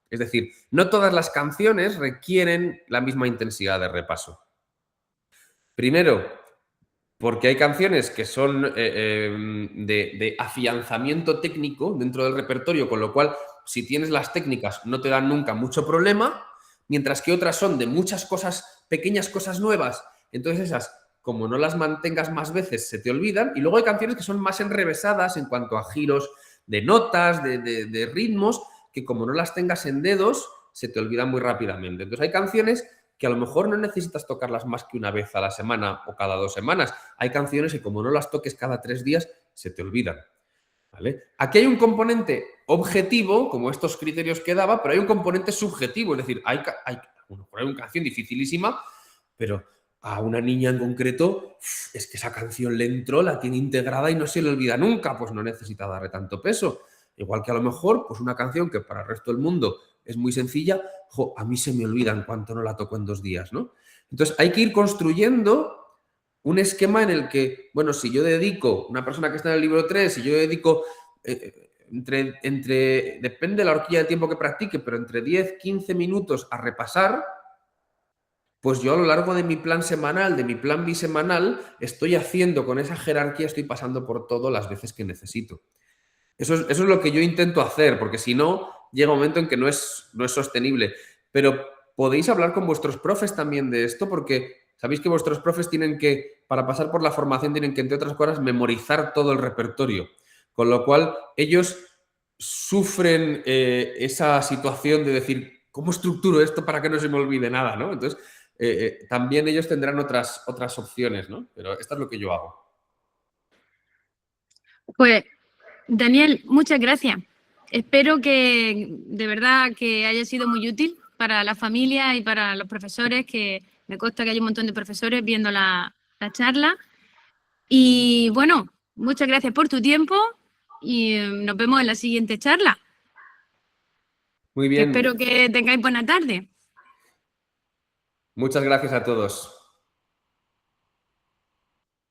Es decir, no todas las canciones requieren la misma intensidad de repaso. Primero, porque hay canciones que son de afianzamiento técnico dentro del repertorio, con lo cual, si tienes las técnicas, no te dan nunca mucho problema, mientras que otras son de muchas cosas, pequeñas cosas nuevas. Entonces esas como no las mantengas más veces, se te olvidan. Y luego hay canciones que son más enrevesadas en cuanto a giros de notas, de ritmos, que como no las tengas en dedos, se te olvidan muy rápidamente. Entonces hay canciones que a lo mejor no necesitas tocarlas más que una vez a la semana o cada 2 semanas. Hay canciones que como no las toques cada 3 días, se te olvidan. ¿Vale? Aquí hay un componente objetivo, como estos criterios que daba, pero hay un componente subjetivo. Es decir, hay una canción dificilísima, pero a una niña en concreto, es que esa canción le entró, la tiene integrada y no se le olvida nunca, pues no necesita darle tanto peso. Igual que a lo mejor, pues una canción que para el resto del mundo es muy sencilla, a mí se me olvida en cuanto no la toco en 2 días, ¿no? Entonces hay que ir construyendo un esquema en el que, bueno, si yo dedico, una persona que está en el libro 3, si yo dedico, depende de la horquilla de tiempo que practique, pero entre 10, 15 minutos a repasar, pues yo a lo largo de mi plan semanal, de mi plan bisemanal, estoy haciendo con esa jerarquía, estoy pasando por todo las veces que necesito. Eso es lo que yo intento hacer, porque si no, llega un momento en que no es sostenible. Pero podéis hablar con vuestros profes también de esto, porque sabéis que vuestros profes tienen que, para pasar por la formación, tienen que, entre otras cosas, memorizar todo el repertorio. Con lo cual, ellos sufren esa situación de decir, ¿cómo estructuro esto para que no se me olvide nada? ¿No? Entonces, también ellos tendrán otras opciones, ¿no? Pero esto es lo que yo hago. Pues, Daniel, muchas gracias. Espero que de verdad que haya sido muy útil para la familia y para los profesores, que me consta que hay un montón de profesores viendo la charla. Y bueno, muchas gracias por tu tiempo y nos vemos en la siguiente charla. Muy bien. Espero que tengáis buena tarde. Muchas gracias a todos.